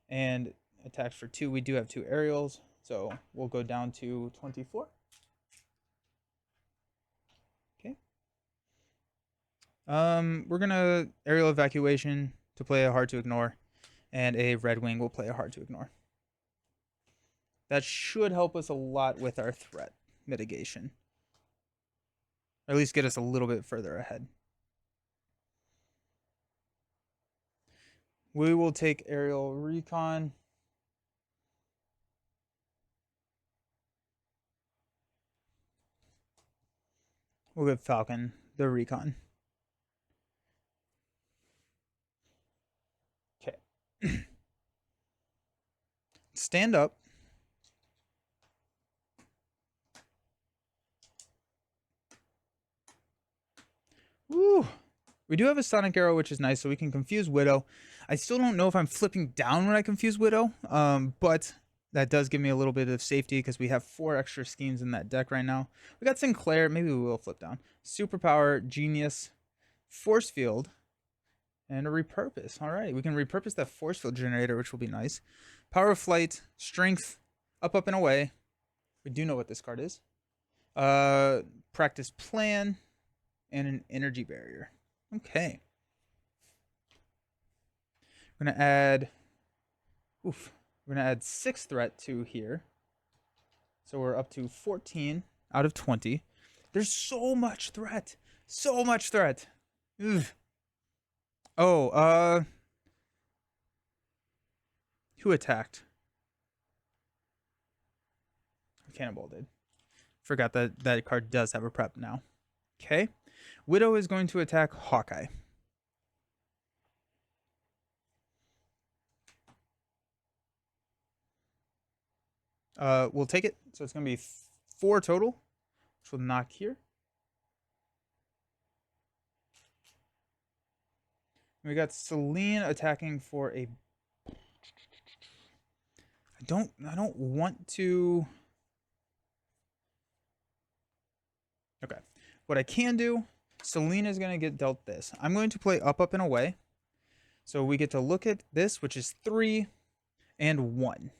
and attacks for 2. We do have 2 aerials, so we'll go down to 24. Okay. We're gonna Aerial Evacuation to play a Hard to Ignore, and a Red Wing will play a Hard to Ignore. That should help us a lot with our threat mitigation, or at least get us a little bit further ahead. We will take Aerial Recon. We'll get Falcon, the Recon. Okay. Stand up. Woo! We do have a Sonic Arrow, which is nice, so we can confuse Widow. I still don't know if I'm flipping down when I confuse Widow, but that does give me a little bit of safety because we have 4 extra schemes in that deck right now. We got Sinclair. Maybe we will flip down. Superpower, Genius, Force Field, and a Repurpose. All right, we can repurpose that Force Field generator, which will be nice. Power of Flight, Strength, Up, Up, and Away. We do know what this card is. Practice Plan, and an Energy Barrier. Okay. We're gonna add, oof, we're gonna add 6 threat to here. So we're up to 14 out of 20. There's so much threat. So much threat. Ugh. Oh, who attacked? Cannonball did. Forgot that that card does have a prep now. Okay. Widow is going to attack Hawkeye. We'll take it. So it's going to be 4 total, which will knock here. We got Celine attacking for a. I don't want to. Okay. What I can do, Celine is going to get dealt this. I'm going to play up, and away. So we get to look at this, which is 3 and 1.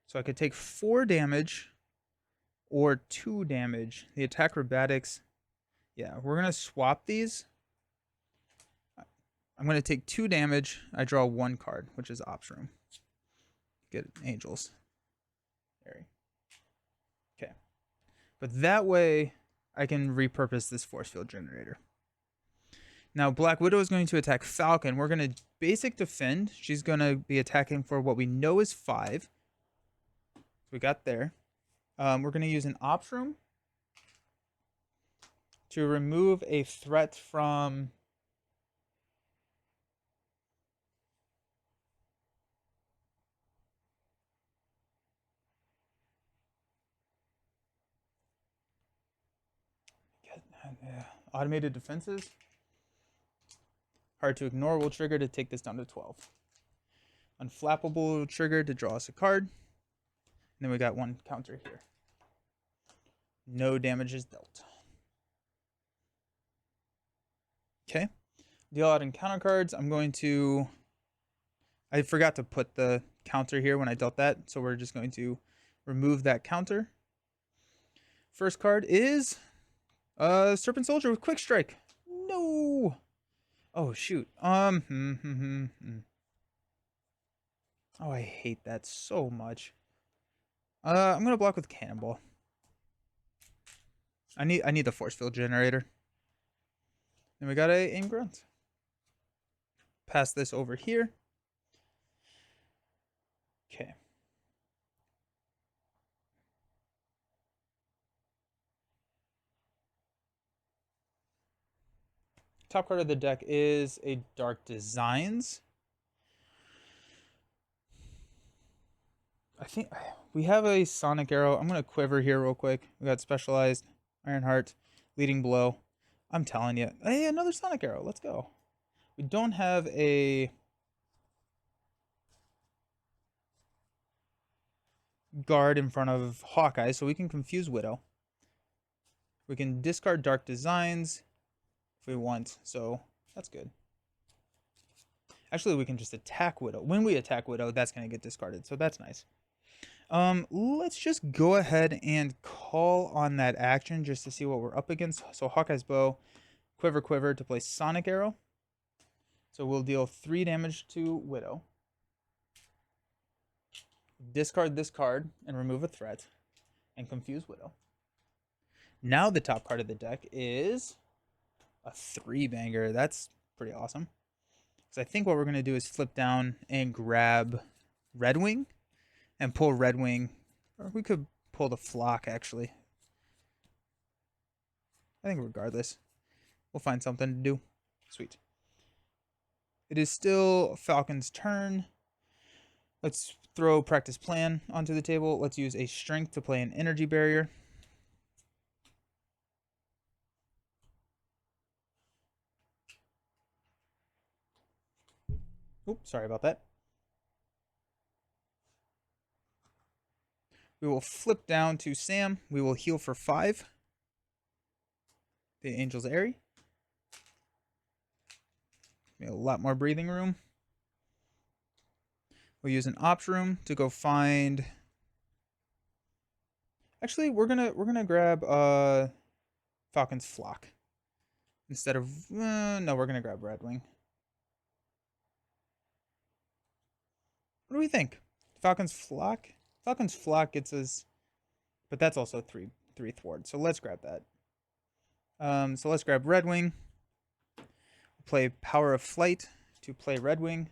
So I could take 4 damage or 2 damage. The attack acrobatics. Yeah, we're going to swap these. I'm going to take 2 damage. I draw 1 card, which is Ops Room. Get Angels. Okay. But that way, I can repurpose this force field generator. Now, Black Widow is going to attack Falcon. We're going to basic defend. She's going to be attacking for what we know is 5. So we got there. We're going to use an Ops Room to remove a threat from... automated defenses. Hard to ignore will trigger to take this down to 12. Unflappable will trigger to draw us a card. And then we got 1 counter here. No damage is dealt. Okay. Deal out encounter cards. I'm going to... I forgot to put the counter here when I dealt that, so we're just going to remove that counter. First card is Serpent Soldier with Quick Strike. No. Oh shoot. Oh, I hate that so much. I'm gonna block with Cannonball. I need the force field generator. Then we got a aim grunt. Pass this over here. Okay. Top card of the deck is a Dark Designs. I think we have a Sonic Arrow. I'm going to quiver here real quick. We got Specialized, Ironheart, Leading Blow. I'm telling you. Hey, another Sonic Arrow. Let's go. We don't have a guard in front of Hawkeye, so we can confuse Widow. We can discard Dark Designs if we want, so that's good. Actually, we can just attack Widow. When we attack Widow, that's going to get discarded, so that's nice. Let's just go ahead and call on that action just to see what we're up against. So Hawkeye's Bow, Quiver to play Sonic Arrow. So we'll deal 3 damage to Widow. Discard this card and remove a threat. And confuse Widow. Now the top card of the deck is a 3-banger. That's pretty awesome. Because I think what we're going to do is flip down and grab Red Wing. And pull Red Wing. Or we could pull the Flock, actually. I think regardless. We'll find something to do. Sweet. It is still Falcon's turn. Let's throw Practice Plan onto the table. Let's use a Strength to play an Energy Barrier. Oops, sorry about that. We will flip down to Sam. We will heal for 5. The Angel's Airy. A lot more breathing room. We'll use an Ops Room to go find... Actually, we're gonna grab Falcon's Flock. Instead of... no, we're gonna grab Red Wing. What do we think? Falcon's flock? Falcon's flock gets us, but that's also three thwart. So let's grab that. So let's grab Red Wing. Play Power of Flight to play Red Wing.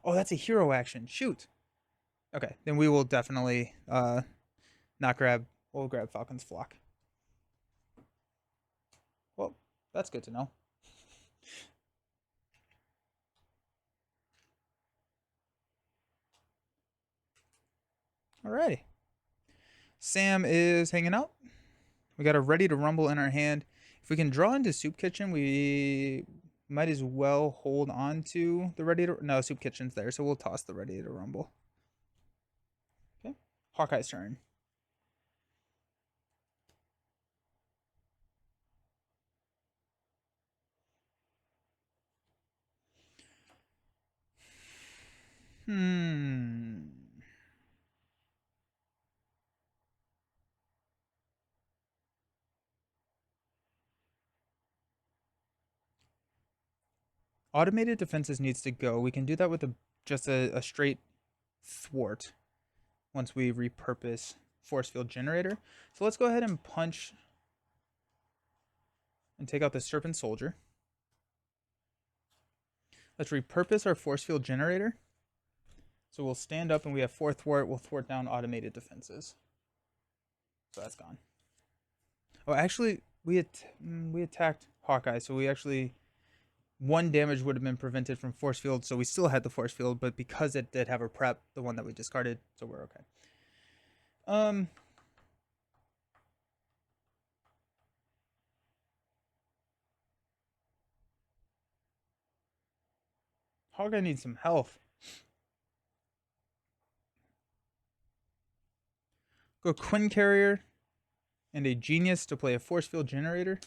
Oh, that's a hero action. Shoot. Okay, then we will definitely not grab. We'll grab Falcon's flock. Well, that's good to know. Alrighty. Sam is hanging out. We got a Ready to Rumble in our hand. If we can draw into Soup Kitchen, we might as well hold on to the Ready to... No, Soup Kitchen's there, so we'll toss the Ready to Rumble. Okay. Hawkeye's turn. Automated defenses needs to go. We can do that with just a straight thwart once we repurpose force field generator. So let's go ahead and punch and take out the Serpent Soldier. Let's repurpose our force field generator. So we'll stand up and we have 4 thwart. We'll thwart down automated defenses. So that's gone. Oh, actually, we attacked Hawkeye, so we actually... 1 damage would have been prevented from force field, so we still had the force field, but because it did have a prep, the one that we discarded, so we're okay. Hawkeye needs some health. Go Quinn Carrier and a Genius to play a force field generator.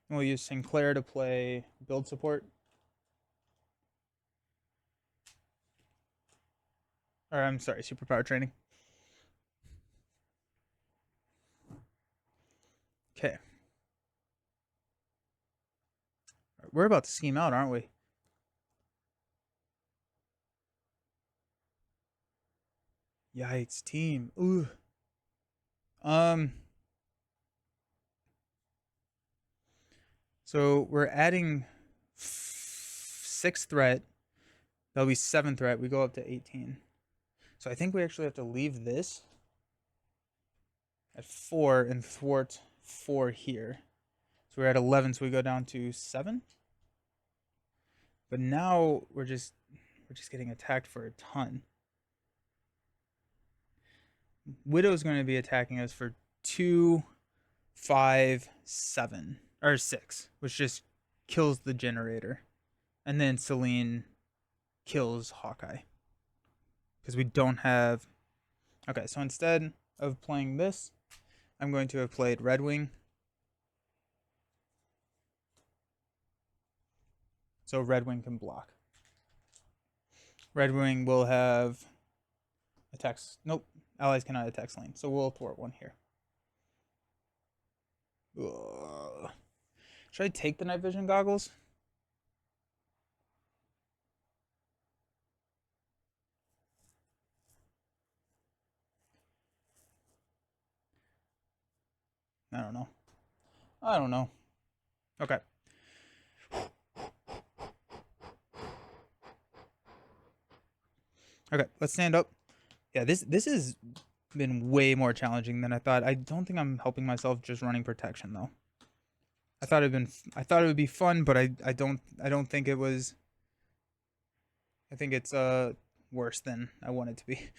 And we'll use Sinclair to play build support. Or I'm sorry, superpower training. Okay. We're about to scheme out, aren't we? Yikes, team. Ooh. So we're adding 6 threat. That'll be 7 threat. We go up to 18. So I think we actually have to leave this at 4 and thwart 4 here. So we're at 11, so we go down to 7. But now we're just getting attacked for a ton. Widow's going to be attacking us for 2, 5, 7, or 6, which just kills the generator. And then Celine kills Hawkeye. Because we don't have... Okay, so instead of playing this, I'm going to have played Red Wing. So Red Wing can block. Red Wing will have attacks. Nope. Allies cannot attack Celine. So we'll thwart 1 here. Ugh. Should I take the night vision goggles? I don't know. I don't know. Okay. Okay, let's stand up. Yeah, this has been way more challenging than I thought. I don't think I'm helping myself just running protection though. I thought it would be fun, but I don't think it was. I think it's worse than I want it to be.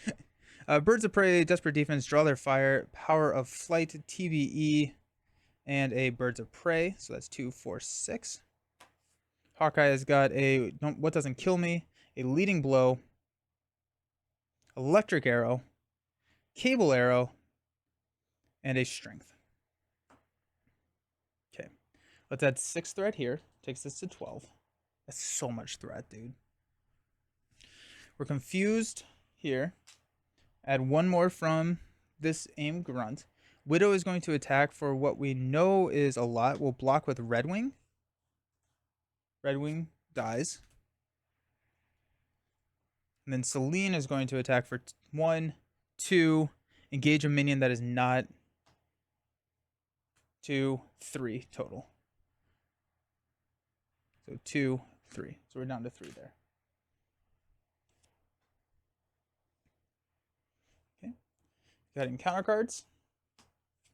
Birds of Prey, Desperate Defense, Draw Their Fire, Power of Flight, TBE, and a Birds of Prey. So that's 2, 4, 6. Hawkeye has got a What Doesn't Kill Me, a Leading Blow, Electric Arrow, Cable Arrow, and a Strength. Okay. Let's add 6 threat here. Takes this to 12. That's so much threat, dude. We're confused here. Add 1 more from this aim grunt. Widow is going to attack for what we know is a lot. We'll block with Red Wing. Red Wing dies. And then Celine is going to attack for 1, 2, engage a minion that is not 2, 3 total. So 2, 3. So we're down to 3 there. Okay. Go ahead and counter cards.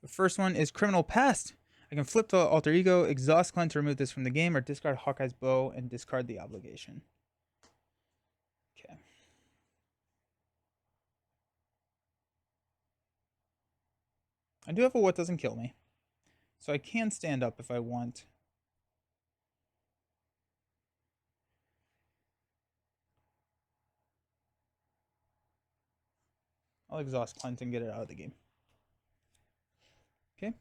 The first one is Criminal Past. I can flip to Alter Ego, exhaust Clint to remove this from the game, or discard Hawkeye's bow and discard the obligation. Okay. I do have a What Doesn't Kill Me, so I can stand up if I want. I'll exhaust Clint and get it out of the game. Okay.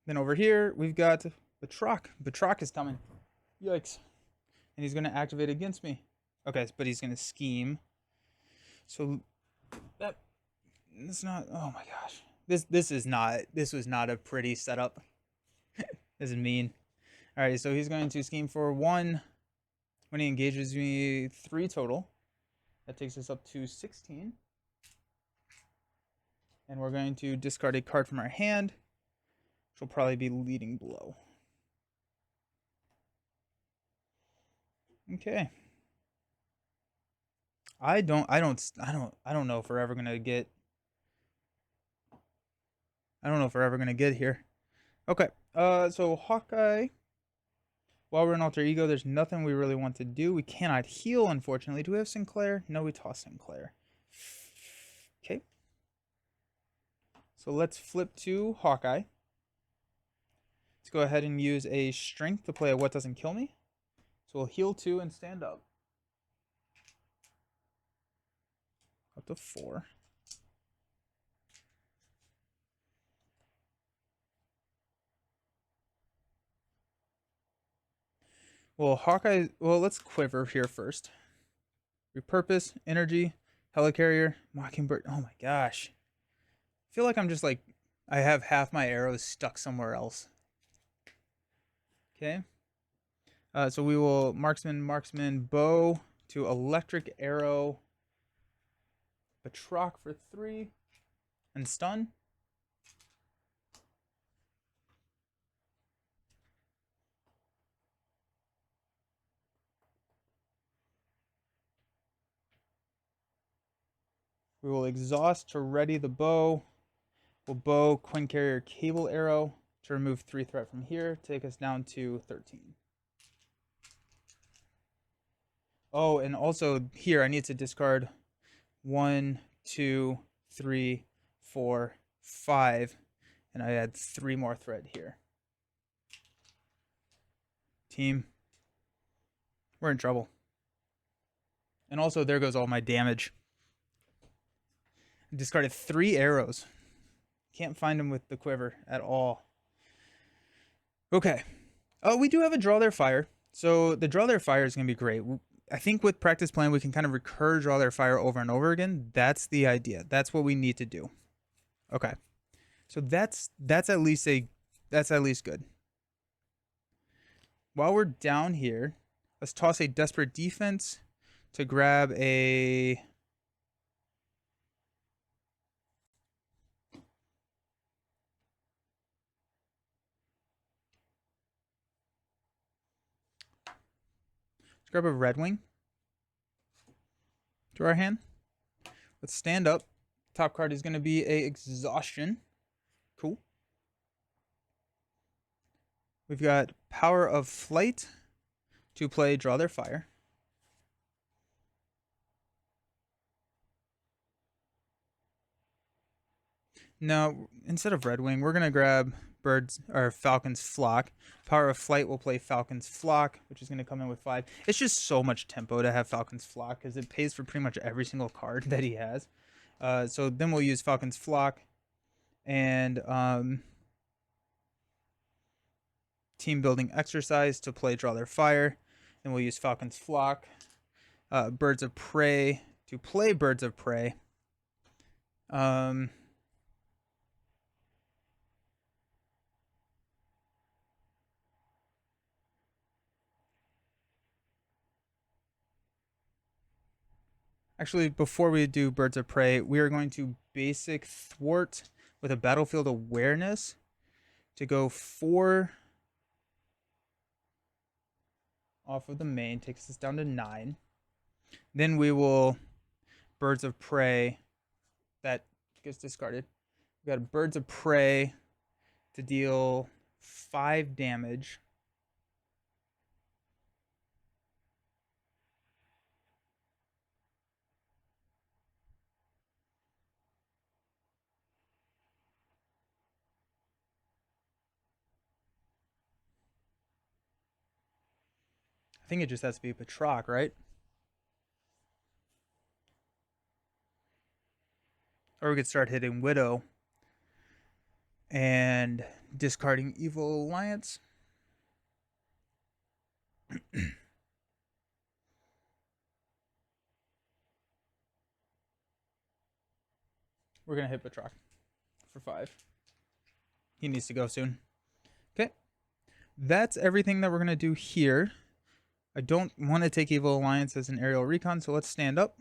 Then over here, we've got Batroc. Batroc is coming. Yikes. And he's going to activate against me. Okay, but he's going to scheme. So that's not, oh my gosh. This was not a pretty setup. This is mean. All right, so he's going to scheme for 1. When he engages me, 3 total. That takes us up to 16. And we're going to discard a card from our hand, which will probably be Leading Blow. Okay. I don't know if we're ever gonna get. I don't know if we're ever gonna get here. Okay. So Hawkeye. While we're in Alter Ego, there's nothing we really want to do. We cannot heal, unfortunately. Do we have Sinclair? No, we toss Sinclair. Okay. So let's flip to Hawkeye. Let's go ahead and use a Strength to play a What Doesn't Kill Me. So we'll heal 2 and stand up. Up to 4. Well, Hawkeye, let's Quiver here first. Repurpose, Energy, Helicarrier, Mockingbird. Oh my gosh. I feel like I'm just like, I have half my arrows stuck somewhere else. Okay. So we will Marksman, Bow to Electric Arrow, Batroc for 3, and Stun. We will exhaust to ready the bow. We'll bow Quinn Carrier Cable Arrow to remove 3 threat from here, take us down to 13. Oh, and also here I need to discard 1, 2, 3, 4, 5, and I add 3 more threat here. Team, we're in trouble. And also there goes all my damage. I discarded 3 arrows. Can't find them with the quiver at all. Okay. Oh, we do have a Draw Their Fire. So the Draw Their Fire is going to be great. I think with Practice Plan, we can kind of recur Draw Their Fire over and over again. That's the idea. That's what we need to do. Okay. So that's at least good. While we're down here, let's toss a Desperate Defense to grab a... Let's grab a Red Wing to our hand. Let's stand up. Top card is going to be a Exhaustion. Cool. We've got Power of Flight to play Draw Their Fire. Now, instead of Red Wing, we're going to grab Falcon's Flock. Power of Flight will play Falcon's Flock, which is going to come in with 5. It's just so much tempo to have Falcon's Flock because it pays for pretty much every single card that he has. So then we'll use Falcon's Flock and Team Building Exercise to play Draw Their Fire. Then we'll use Falcon's Flock, Birds of Prey to play Birds of Prey. Actually, before we do Birds of Prey, we are going to basic thwart with a battlefield awareness to go 4 off of the main, takes us down to 9. Then we will Birds of Prey, that gets discarded. We got Birds of Prey to deal 5 damage. I think it just has to be Patroc, right? Or we could start hitting Widow and discarding Evil Alliance. We're going to hit Patroc for 5. He needs to go soon. Okay. That's everything that we're going to do here. I don't want to take Evil Alliance as an aerial recon, so let's stand up.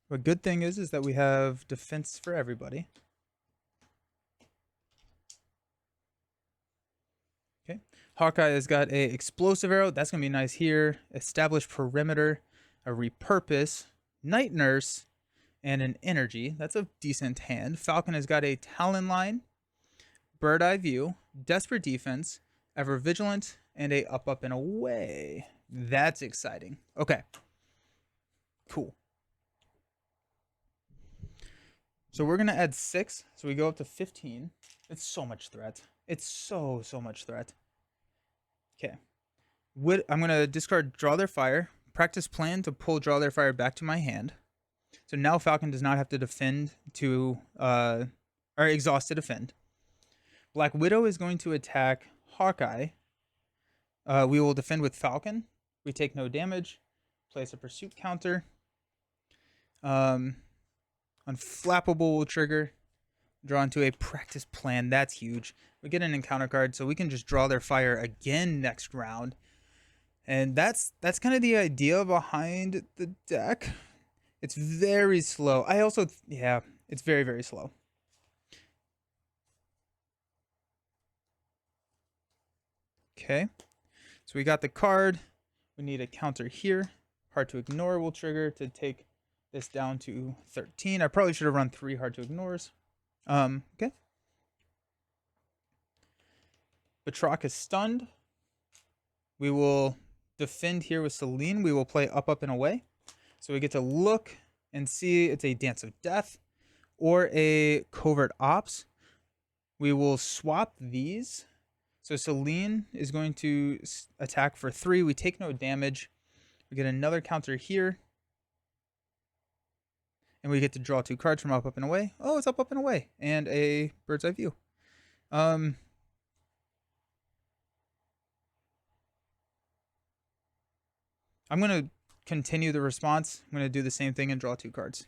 The good thing is that we have defense for everybody. Okay. Hawkeye has got a explosive arrow. That's going to be nice here. Establish perimeter, a repurpose, night nurse, and an energy. That's a decent hand. Falcon has got a talon line, bird eye view, desperate defense, ever vigilant, and a up and away. That's exciting. Okay. Cool. So we're going to add 6. So we go up to 15. It's so much threat. It's so much threat. Okay. I'm going to discard Draw Their Fire. Practice Plan to pull Draw Their Fire back to my hand. So now Falcon does not have to defend to, or exhaust to defend. Black Widow is going to attack Hawkeye. We will defend with Falcon. We take no damage. Place a pursuit counter. Unflappable will trigger. Draw into a Practice Plan. That's huge. We get an encounter card, so we can just Draw Their Fire again next round. And that's kind of the idea behind the deck. It's very slow. It's very slow. Okay. So we got the card. We need a counter here. Hard to Ignore will trigger to take this down to 13. I probably should have run 3 Hard to Ignores. Okay. Patroc is stunned. We will defend here with Celine. We will play up and away. So we get to look and see it's a Dance of Death or a Covert Ops. We will swap these. So Celine is going to attack for 3. We take no damage. We get another counter here. And we get to draw 2 cards from up and away. Oh, it's up and away. And a Bird's Eye View. I'm going to continue the response. I'm going to do the same thing and draw 2 cards.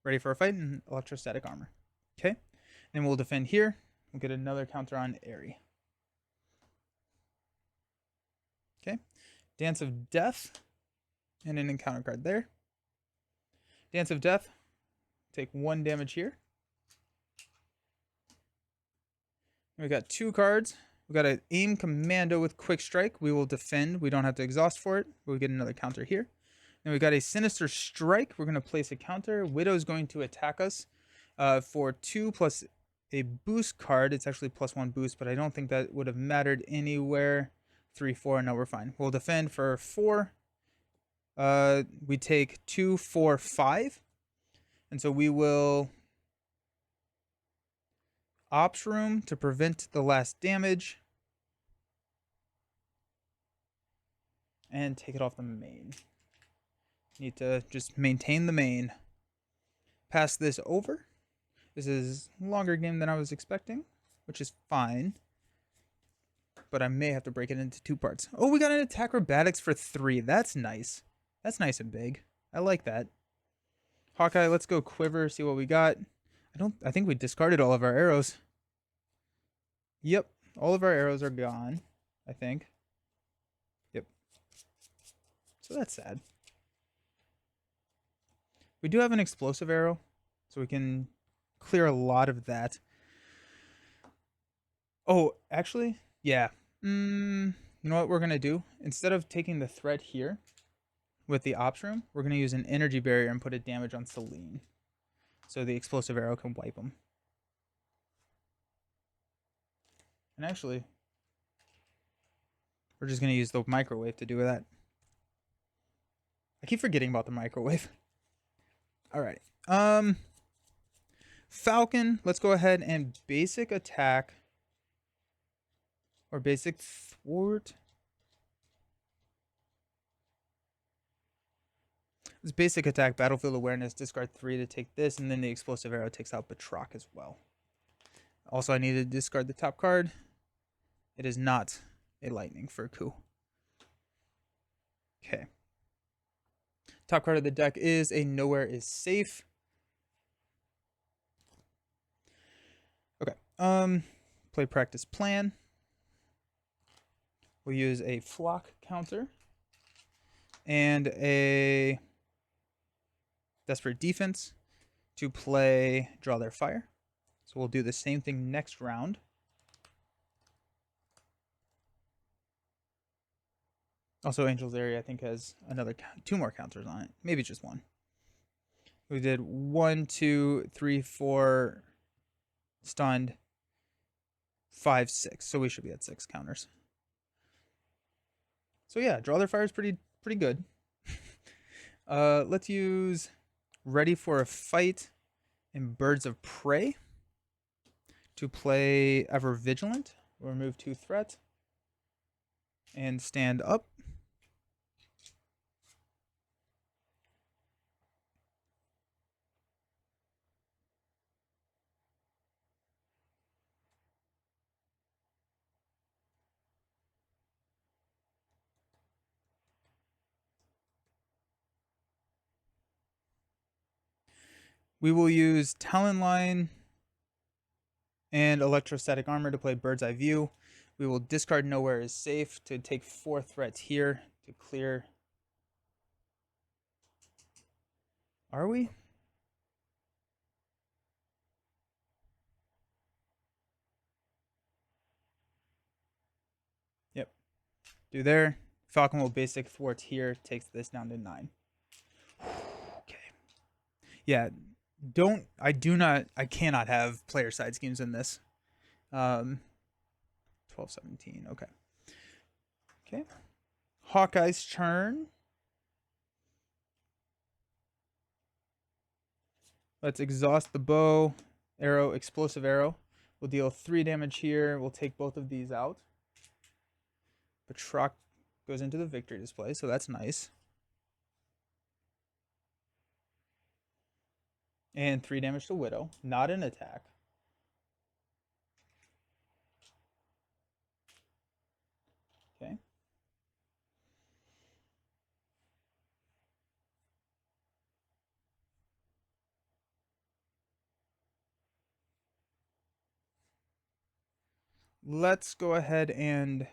Ready for a fight and electrostatic armor. Okay. Then we'll defend here. We'll get another counter on Airy. Okay. Dance of Death. And an encounter card there. Dance of Death. Take 1 damage here. We got 2 cards. We got an Aim Commando with Quick Strike. We will defend. We don't have to exhaust for it. We'll get another counter here. Then we got a Sinister Strike. We're going to place a counter. Widow's going to attack us for 2 plus a boost card. It's actually +1 boost, but I don't think that would have mattered anywhere. 3, 4. No, we're fine. We'll defend for 4. We take 2, 4, 5. And so we will Ops Room to prevent the last damage. And take it off the main. Need to just maintain the main. Pass this over. This is a longer game than I was expecting, which is fine. But I may have to break it into 2 parts. Oh, we got an Attack Acrobatics for 3. That's nice. That's nice and big. I like that. Hawkeye, let's go Quiver, see what we got. I think we discarded all of our arrows. Yep, all of our arrows are gone, I think. Yep. So that's sad. We do have an explosive arrow, so we can clear a lot of that. Oh, actually, yeah. You know what we're going to do? Instead of taking the threat here with the ops room, we're going to use an energy barrier and put a damage on Celine. So the explosive arrow can wipe them. And actually, we're just going to use the microwave to do that. I keep forgetting about the microwave. Alright. Falcon, let's go ahead and basic attack. Or basic thwart. This basic attack, battlefield awareness, discard 3 to take this, and then the explosive arrow takes out Batroc as well. Also, I need to discard the top card. It is not a lightning for a coup. Okay. Top card of the deck is a Nowhere is Safe. Okay. Play practice plan. We'll use a flock counter and a desperate defense to play draw their fire. So we'll do the same thing next round. Also, Angel's Area, I think, has another 2 more counters on it. Maybe just 1. We did 1, 2, 3, 4 stunned, 5, 6. So we should be at 6 counters. So yeah, draw their fire is pretty good. Let's use Ready for a Fight and Birds of Prey to play Ever Vigilant. We'll remove 2 threat and stand up. We will use Talon Line and Electrostatic Armor to play Bird's Eye View. We will discard Nowhere is Safe to take 4 threats here to clear. Are we? Yep. Do there. Falcon will basic thwart here, takes this down to 9. Okay. Yeah. I cannot have player side schemes in this. 12, 17. Okay. Okay. Hawkeye's turn. Let's exhaust the bow, arrow, explosive arrow. We'll deal 3 damage here. We'll take both of these out. Batroc goes into the victory display, so that's nice. And 3 damage to Widow, not an attack. Okay. Let's go ahead and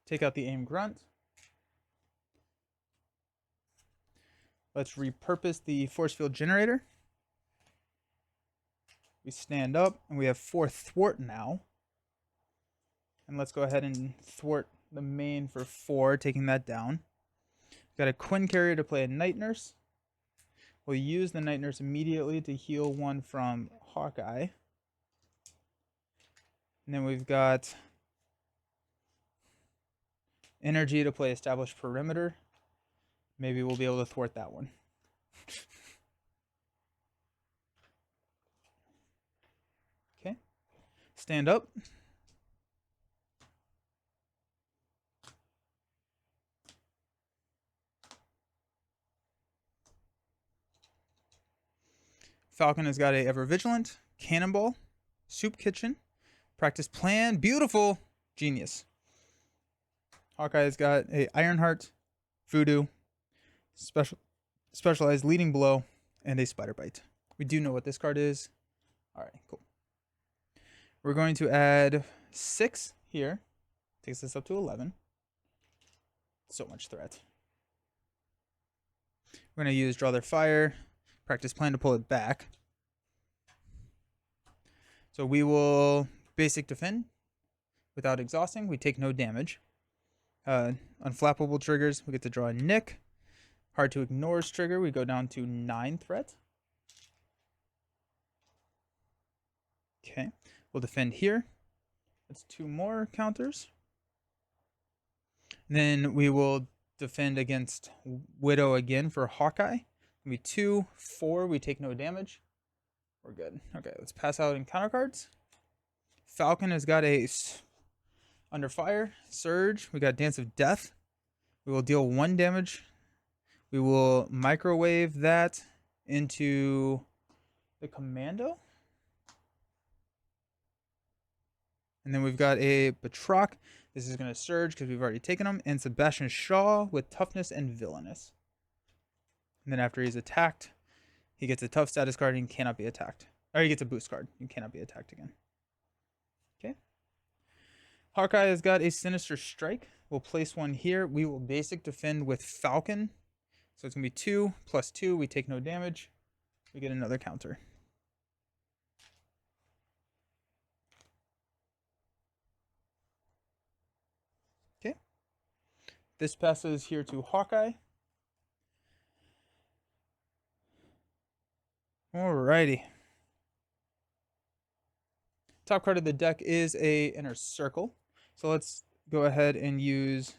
take out the aim grunt. Let's repurpose the force field generator. We stand up and we have 4 thwart now. And let's go ahead and thwart the main for 4, taking that down. Got a Quinn carrier to play a Night Nurse. We'll use the Night Nurse immediately to heal 1 from Hawkeye. And then we've got energy to play Establish Perimeter. Maybe we'll be able to thwart that one. Okay. Stand up. Falcon has got a Ever Vigilant, Cannonball, Soup Kitchen, Practice Plan, beautiful, genius. Hawkeye has got a Ironheart, Voodoo, Specialized Leading Blow, and a Spider Bite. We do know what this card is. All right, cool. We're going to add 6 here. Takes us up to 11. So much threat. We're going to use Draw Their Fire, Practice Plan to pull it back. So we will basic defend without exhausting. We take no damage. Unflappable triggers, we get to draw a Nick. Hard to Ignore's trigger, we go down to 9 threat. Okay, we'll defend here. That's 2 more counters. And then we will defend against Widow again for Hawkeye. It'll be 2, 4, we take no damage. We're good. Okay, let's pass out in counter cards. Falcon has got a Under Fire, Surge. We got Dance of Death. We will deal 1 damage. We will microwave that into the Commando. And then we've got a Batroc. This is going to Surge because we've already taken him. And Sebastian Shaw with Toughness and Villainous. And then after he's attacked, he gets a Tough status card and cannot be attacked. Or he gets a Boost card and cannot be attacked again. Okay. Hawkeye has got a Sinister Strike. We'll place 1 here. We will basic defend with Falcon. So it's going to be 2 plus 2. We take no damage. We get another counter. Okay. This passes here to Hawkeye. Alrighty. Top card of the deck is a Inner Circle. So let's go ahead and use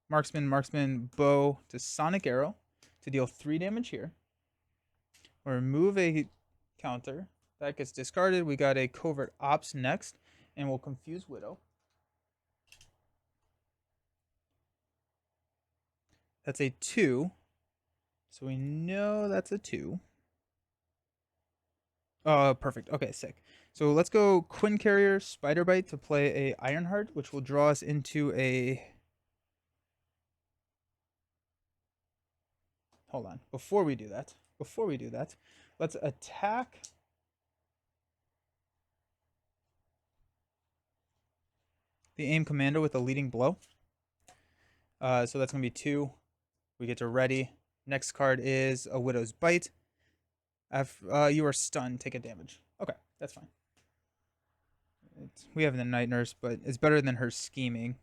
Marksman, Bow to Sonic Arrow to deal 3 damage here. We'll remove a counter. That gets discarded. We got a Covert Ops next, and we'll Confuse Widow. That's a 2. So we know that's a 2. Oh, perfect. Okay, sick. So let's go Quinn Carrier, Spider Bite to play a Ironheart, which will draw us into a... Hold on. Before we do that, let's attack the Aim Commando with a Leading Blow. So that's going to be 2. We get to ready. Next card is a Widow's Bite. You are stunned, take a damage. Okay, that's fine. We have the Night Nurse, but it's better than her scheming.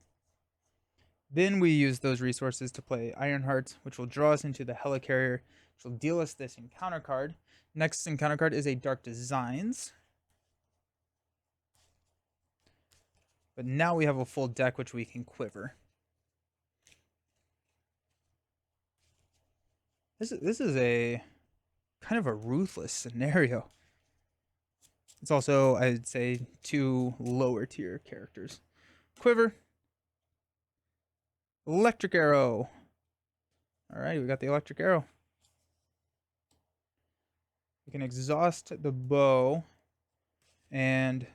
Then we use those resources to play Ironheart, which will draw us into the Helicarrier, which will deal us this encounter card. Next encounter card is a Dark Designs. But now we have a full deck which we can quiver. This is a kind of a ruthless scenario. It's also, I'd say, 2 lower tier characters. Quiver. Electric Arrow. Alright, we got the Electric Arrow. We can exhaust the Bow and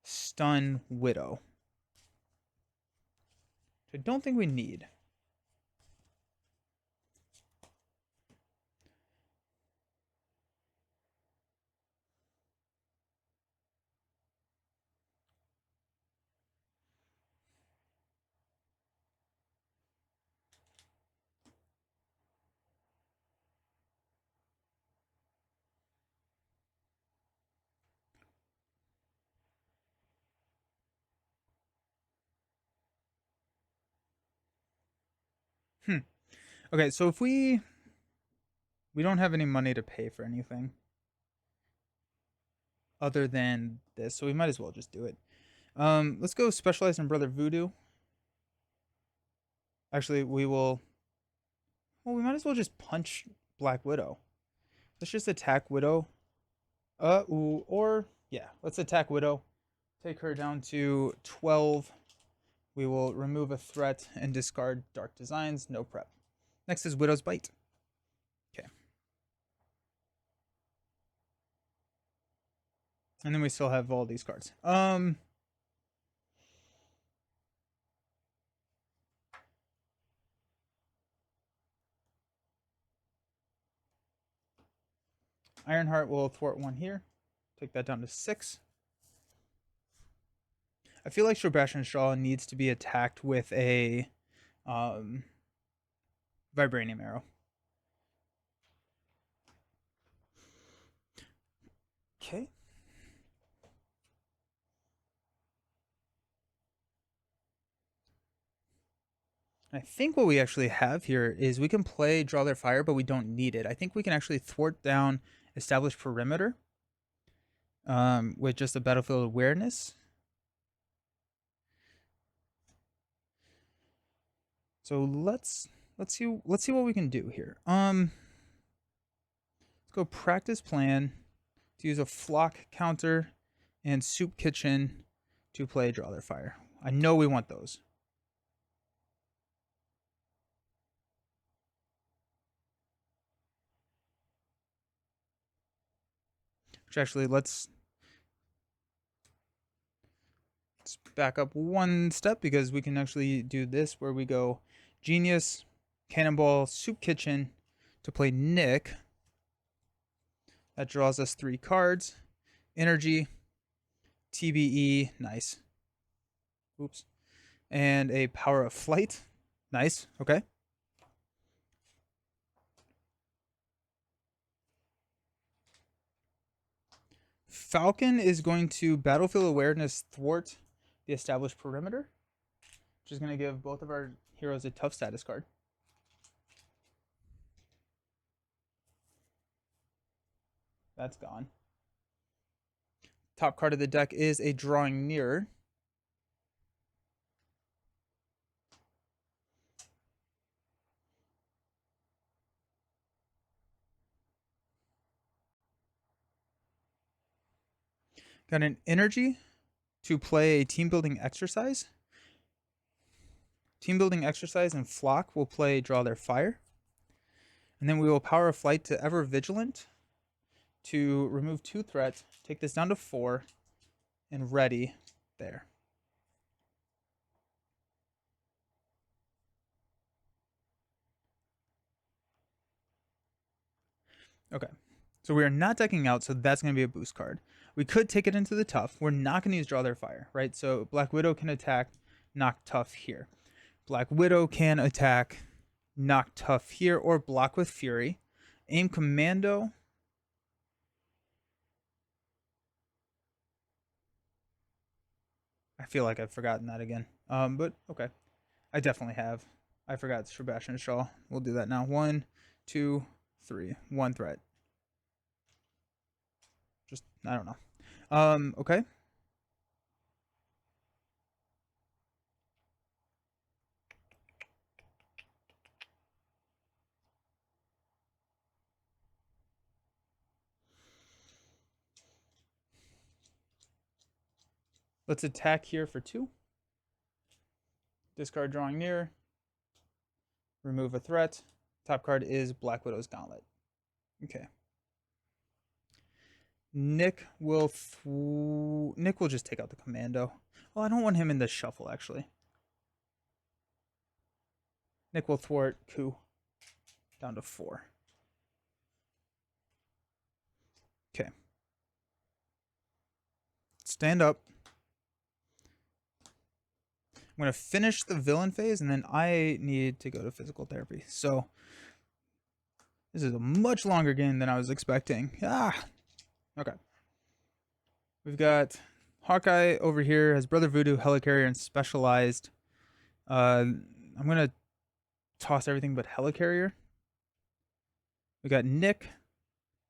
stun Widow. Which I don't think we need. Okay, so if we don't have any money to pay for anything other than this, so we might as well just do it. Let's go Specialize in Brother Voodoo. Actually, we might as well just punch Black Widow. Let's just attack Widow. Let's attack Widow. Take her down to 12. We will remove a threat and discard Dark Designs. No prep. Next is Widow's Bite. Okay. And then we still have all these cards. Ironheart will thwart 1 here. Take that down to 6. I feel like Sebastian Shaw needs to be attacked with a vibranium arrow. Okay. I think what we actually have here is we can play Draw Their Fire, but we don't need it. I think we can actually thwart down Establish Perimeter with just a Battlefield Awareness. So let's see what we can do here. Let's go Practice Plan to use a Flock Counter and Soup Kitchen to play Draw Their Fire. I know we want those. Which actually, let's back up one step because we can actually do this where we go Genius, Cannonball, Soup Kitchen to play Nick. That draws us 3 cards. Energy, TBE, nice. Oops. And a Power of Flight. Nice, okay. Falcon is going to Battlefield Awareness thwart the Established Perimeter, which is going to give both of our heroes a tough status card. That's gone. Top card of the deck is a Drawing Nearer. Got an Energy to play a Team Building Exercise. Team Building Exercise and Flock will play Draw Their Fire. And then we will Power of Flight to Ever Vigilant to remove 2 threats, take this down to 4, and ready there. Okay, so we are not decking out, so that's going to be a boost card. We could take it into the tough. We're not going to use Draw Their Fire, right? So Black Widow can attack, knock tough here. Black Widow can attack, knock tough here, or block with Fury. Aim Commando. I feel like I've forgotten that again. But okay. I definitely have. I forgot Sebastian Shaw. We'll do that now. 1, 2, 3. 1 threat. Just, I don't know. Okay. Let's attack here for 2. Discard Drawing Near. Remove a threat. Top card is Black Widow's Gauntlet. Okay. Nick will just take out the Commando. Well, I don't want him in the shuffle, actually. Nick will thwart Coup down to 4. Okay. Stand up. I'm going to finish the villain phase, and then I need to go to physical therapy. So this is a much longer game than I was expecting. Okay. We've got Hawkeye over here, has Brother Voodoo, Helicarrier, and Specialized. I'm going to toss everything but Helicarrier. We got Nick,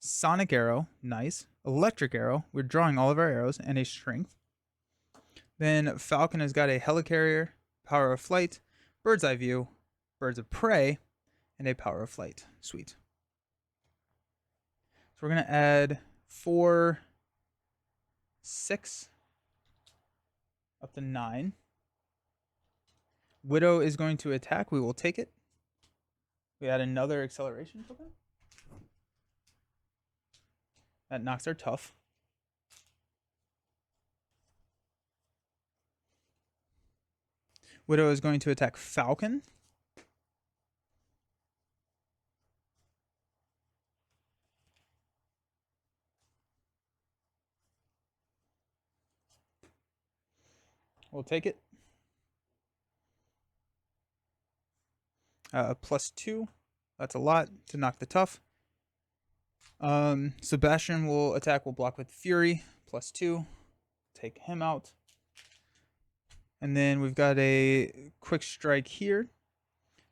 Sonic Arrow, nice. Electric Arrow, we're drawing all of our arrows, and a Strength. Then Falcon has got a Helicarrier, Power of Flight, Bird's Eye View, Birds of Prey, and a Power of Flight. Sweet. So we're going to add 4, 6, up to 9. Widow is going to attack. We will take it. We add another acceleration token. That knocks our tough. Widow is going to attack Falcon. We'll take it. +2. That's a lot to knock the tough. Sebastian will attack, will block with Fury, +2. Take him out. And then we've got a quick strike here.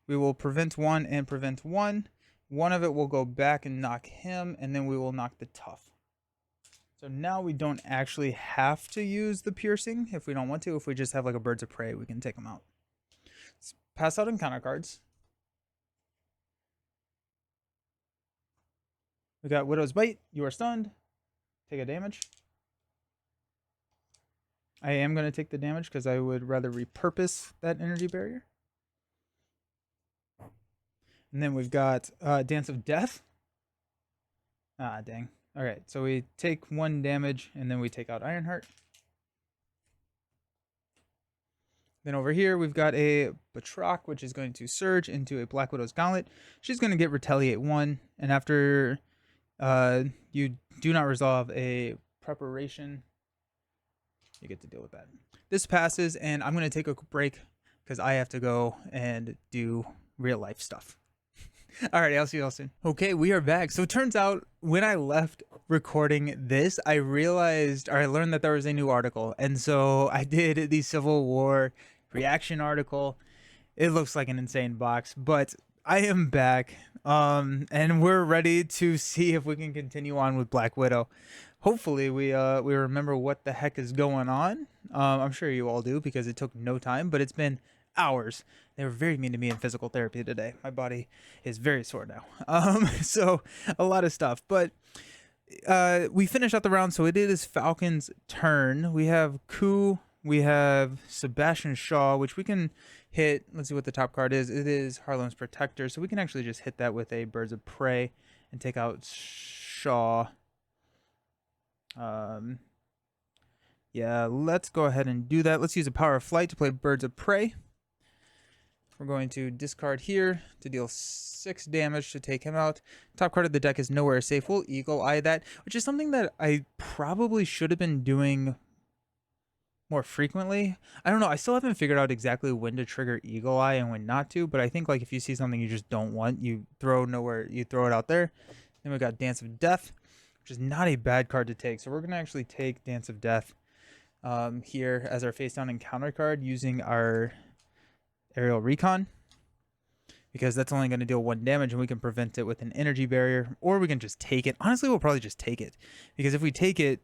We will prevent 1 and prevent 1. One of it will go back and knock him, and then we will knock the tough. So now we don't actually have to use the piercing if we don't want to. If we just have like a birds of prey, we can take them out. Let's pass out encounter cards. We got Widow's Bite. You are stunned. Take a damage. I am going to take the damage because I would rather repurpose that energy barrier. And then we've got Dance of Death. Ah, dang. All right, so we take 1 damage, and then we take out Ironheart. Then over here, we've got a Batroc, which is going to surge into a Black Widow's Gauntlet. She's going to get Retaliate 1, and after you do not resolve a preparation, you get to deal with that. This passes, and I'm going to take a break because I have to go and do real life stuff. Alrighty, I'll see you all soon. Okay, we are back. So it turns out when I left recording this, I realized, or I learned that there was a new article. And so I did the Civil War reaction article. It looks like an insane box, but I am back. And we're ready to see if we can continue on with Black Widow. Hopefully we remember what the heck is going on. I'm sure you all do because it took no time, but it's been hours. They were very mean to me in physical therapy today. My body is very sore now. So a lot of stuff, but we finished out the round. So it is Falcon's turn. We have Ku, we have Sebastian Shaw, which we can hit. Let's see what the top card is. It is Harlem's Protector. So we can actually just hit that with a Birds of Prey and take out Shaw. Yeah, let's go ahead and do that. Let's use a Power of Flight to play Birds of Prey. We're going to discard here to deal 6 damage to take him out. Top card of the deck is Nowhere Safe. We'll Eagle Eye that, which is something that I probably should have been doing more frequently. I don't know. I still haven't figured out exactly when to trigger Eagle Eye and when not to, but I think like if you see something you just don't want, you throw it out there. Then we got Dance of Death, which is not a bad card to take. So we're going to actually take Dance of Death here as our face down encounter card using our Aerial Recon, because that's only going to deal 1 damage and we can prevent it with an energy barrier, or we can just take it. Honestly, we'll probably just take it, because if we take it,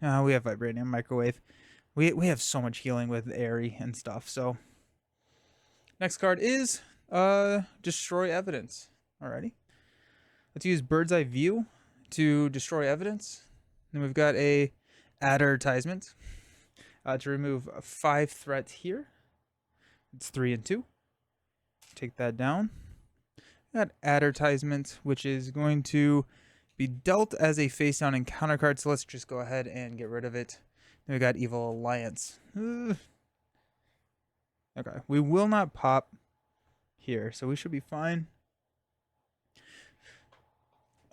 we have Vibranium Microwave. We have so much healing with Airy and stuff. So next card is Destroy Evidence. Alrighty. Let's use Bird's Eye View to destroy evidence. Then we've got a Advertisement to remove 5 threats here. It's 3 and 2. Take that down. Got Advertisement, which is going to be dealt as a face down encounter card. So let's just go ahead and get rid of it. Then we got Evil Alliance. Okay, we will not pop here, so we should be fine.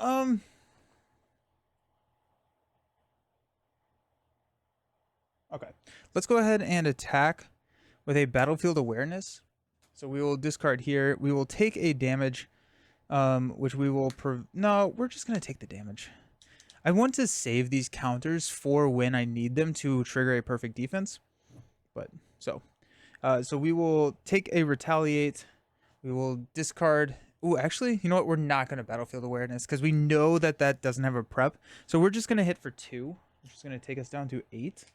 Okay, let's go ahead and attack with a Battlefield Awareness. So we will discard here. We will take a damage, which we will... No, we're just going to take the damage. I want to save these counters for when I need them to trigger a perfect defense. But, so we will take a Retaliate. We will discard... Ooh, actually, you know what? We're not going to Battlefield Awareness because we know that that doesn't have a prep. So we're just going to hit for 2, which is going to take us down to 8.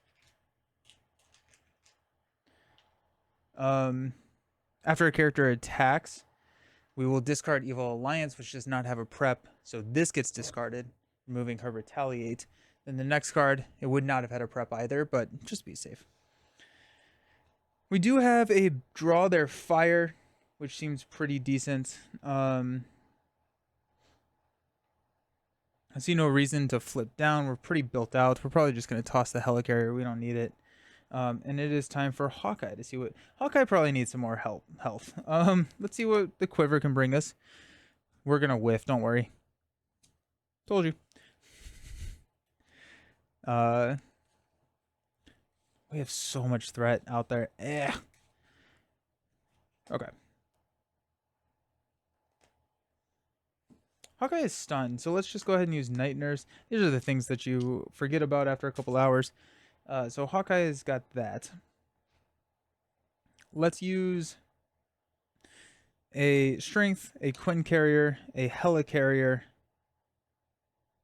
After a character attacks, we will discard Evil Alliance, which does not have a prep, so this gets discarded, removing her Retaliate. Then the next card, it would not have had a prep either, but just be safe. We do have a Draw Their Fire, which seems pretty decent. I see no reason to flip down. We're pretty built out. We're probably just going to toss the Helicarrier. We don't need it. And it is time for Hawkeye to see what... Hawkeye probably needs some more health. Let's see what the Quiver can bring us. We're going to whiff, don't worry. Told you. We have so much threat out there. Okay. Hawkeye is stunned, so let's just go ahead and use Night Nurse. These are the things that you forget about after a couple hours. So Hawkeye has got that. Let's use a Strength, a Quinn Carrier, a Helicarrier.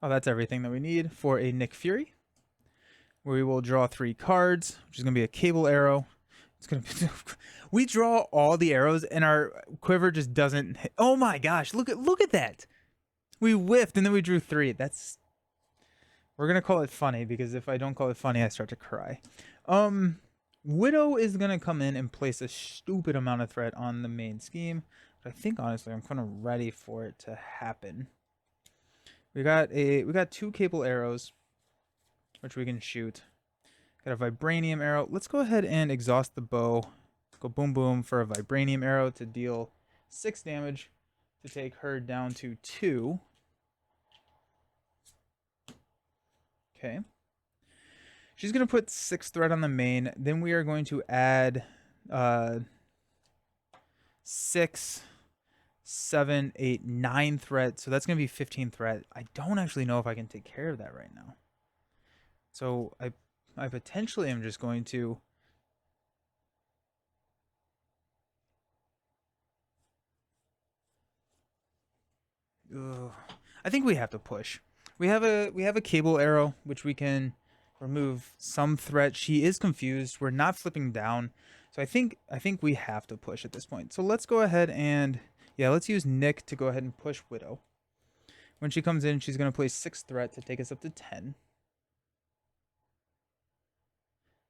Oh, that's everything that we need for a Nick Fury. Where we will draw 3 cards, which is going to be a Cable Arrow. It's going to be... we draw all the arrows and our quiver just doesn't hit. Oh my gosh, look at that. We whiffed and then we drew 3. We're going to call it funny, because if I don't call it funny, I start to cry. Widow is going to come in and place a stupid amount of threat on the main scheme. But I think, honestly, I'm kind of ready for it to happen. We got 2 Cable Arrows, which we can shoot. Got a Vibranium Arrow. Let's go ahead and exhaust the bow. Go boom boom for a Vibranium Arrow to deal 6 damage to take her down to 2. Okay. She's going to put 6 threat on the main. Then we are going to add 6, 7, 8, 9 threat. So that's going to be 15 threat. I don't actually know if I can take care of that right now. So I potentially am just going to... I think we have to push. We have a Cable Arrow, which we can remove some threat. She is confused. We're not flipping down. So I think we have to push at this point. So let's go ahead and... yeah, let's use Nick to go ahead and push Widow. When she comes in, she's going to place 6 threat to take us up to 10.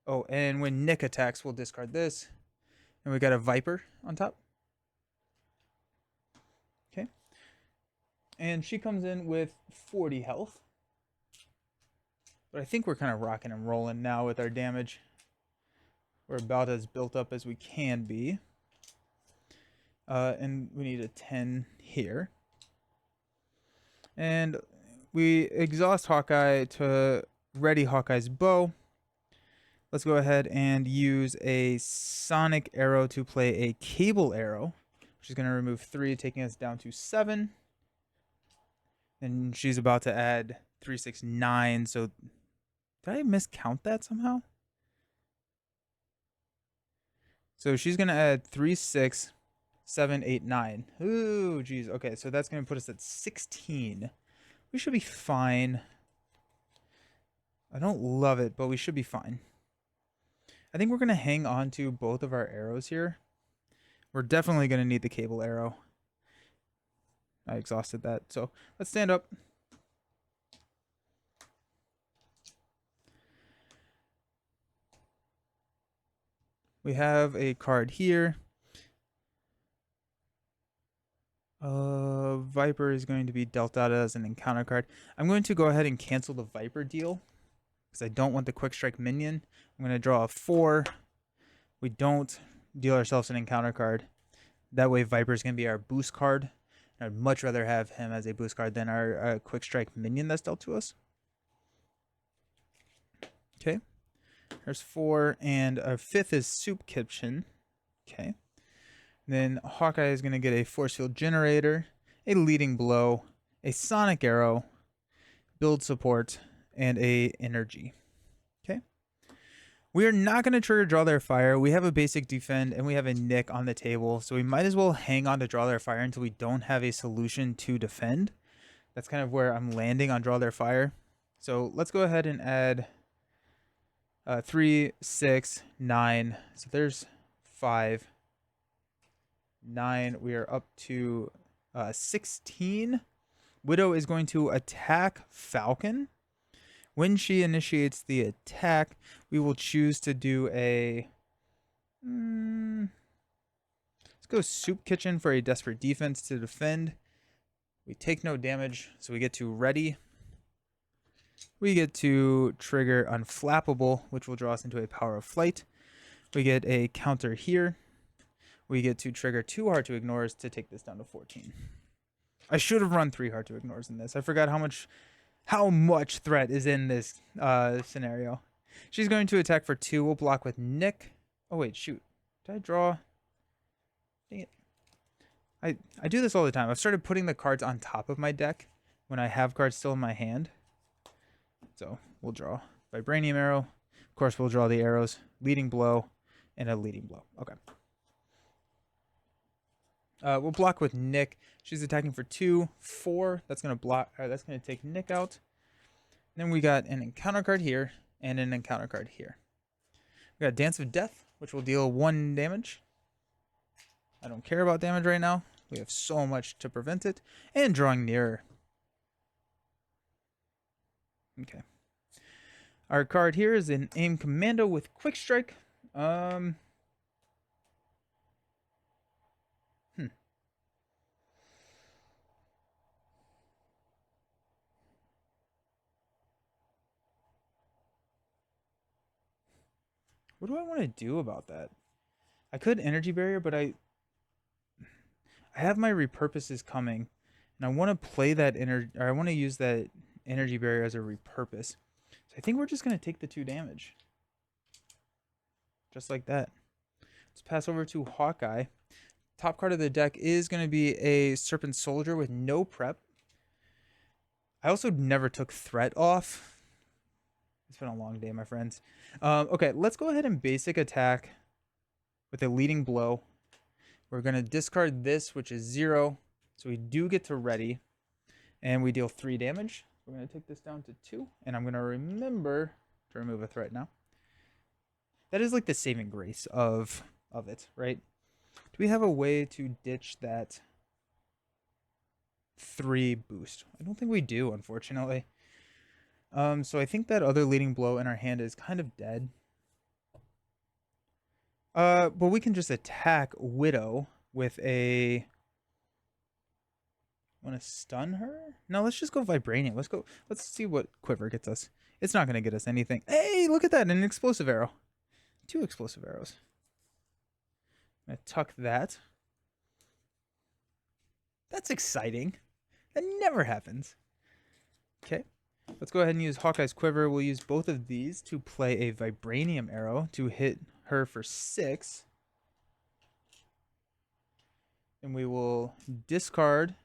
Oh, and when Nick attacks, we'll discard this. And we got a Viper on top. Okay. And she comes in with 40 health. But I think we're kind of rocking and rolling now with our damage. We're about as built up as we can be. And we need a 10 here. And we exhaust Hawkeye to ready Hawkeye's bow. Let's go ahead and use a Sonic Arrow to play a Cable Arrow, which is going to remove 3, taking us down to 7. And she's about to add 3, 6, 9. So did I miscount that somehow? So she's going to add 3, 6, 7, 8, 9. Ooh, geez. Okay, so that's going to put us at 16. We should be fine. I don't love it, but we should be fine. I think we're going to hang on to both of our arrows here. We're definitely going to need the Cable Arrow. I exhausted that. So let's stand up. We have a card here. Viper is going to be dealt out as an encounter card. I'm going to go ahead and cancel the Viper deal because I don't want the Quick Strike minion. I'm going to draw a 4. We don't deal ourselves an encounter card. That way Viper is going to be our boost card. I'd much rather have him as a boost card than our Quick Strike minion that's dealt to us. Okay. There's 4, and our 5th is Soup Kitchen. Okay. Then Hawkeye is going to get a Force Field Generator, a Leading Blow, a Sonic Arrow, Build Support, and a Energy. Okay. We are not going to trigger Draw Their Fire. We have a basic defend, and we have a Nick on the table, so we might as well hang on to Draw Their Fire until we don't have a solution to defend. That's kind of where I'm landing on Draw Their Fire. So let's go ahead and add 3, 6, 9. So there's 5. 9. We are up to 16. Widow is going to attack Falcon. When she initiates the attack, we will choose to do a... let's go Soup Kitchen for a Desperate Defense to defend. We take no damage, so we get to Ready. We get to trigger Unflappable, which will draw us into a Power of Flight. We get a counter here. We get to trigger 2 Hard to Ignores to take this down to 14. I should have run 3 Hard to Ignores in this. I forgot how much threat is in this scenario. She's going to attack for 2. We'll block with Nick. Oh wait, shoot. Did I draw? Dang it. I do this all the time. I've started putting the cards on top of my deck when I have cards still in my hand. So we'll draw Vibranium Arrow. Of course, we'll draw the arrows, Leading Blow, and a Leading Blow. Okay. We'll block with Nick. She's attacking for 2, 4. That's gonna block. That's gonna take Nick out. And then we got an encounter card here and an encounter card here. We got Dance of Death, which will deal 1 damage. I don't care about damage right now. We have so much to prevent it. And Drawing Nearer. Okay. Our card here is an Aim Commando with Quick Strike. What do I want to do about that? I could Energy Barrier, but I have my repurposes coming, and I want to play that I want to use that Energy Barrier as a repurpose. So I think we're just going to take the 2 damage. Just like that. Let's pass over to Hawkeye. Top card of the deck is going to be a Serpent Soldier with no prep. I also never took Threat off. It's been a long day, my friends. Okay, let's go ahead and basic attack with a Leading Blow. We're going to discard this, which is 0. So we do get to ready. And we deal 3 damage. We're going to take this down to 2. And I'm going to remember to remove a threat now. That is like the saving grace of it, right? Do we have a way to ditch that 3 boost? I don't think we do, unfortunately. So I think that other Leading Blow in our hand is kind of dead. But we can just attack Widow with a... Want to stun her? No, let's just go Vibranium. Let's see what Quiver gets us. It's not going to get us anything. Hey, look at that, an Explosive Arrow. 2 Explosive Arrows. I'm going to tuck that. That's exciting. That never happens. Okay. Let's go ahead and use Hawkeye's Quiver. We'll use both of these to play a Vibranium Arrow to hit her for 6. And we will discard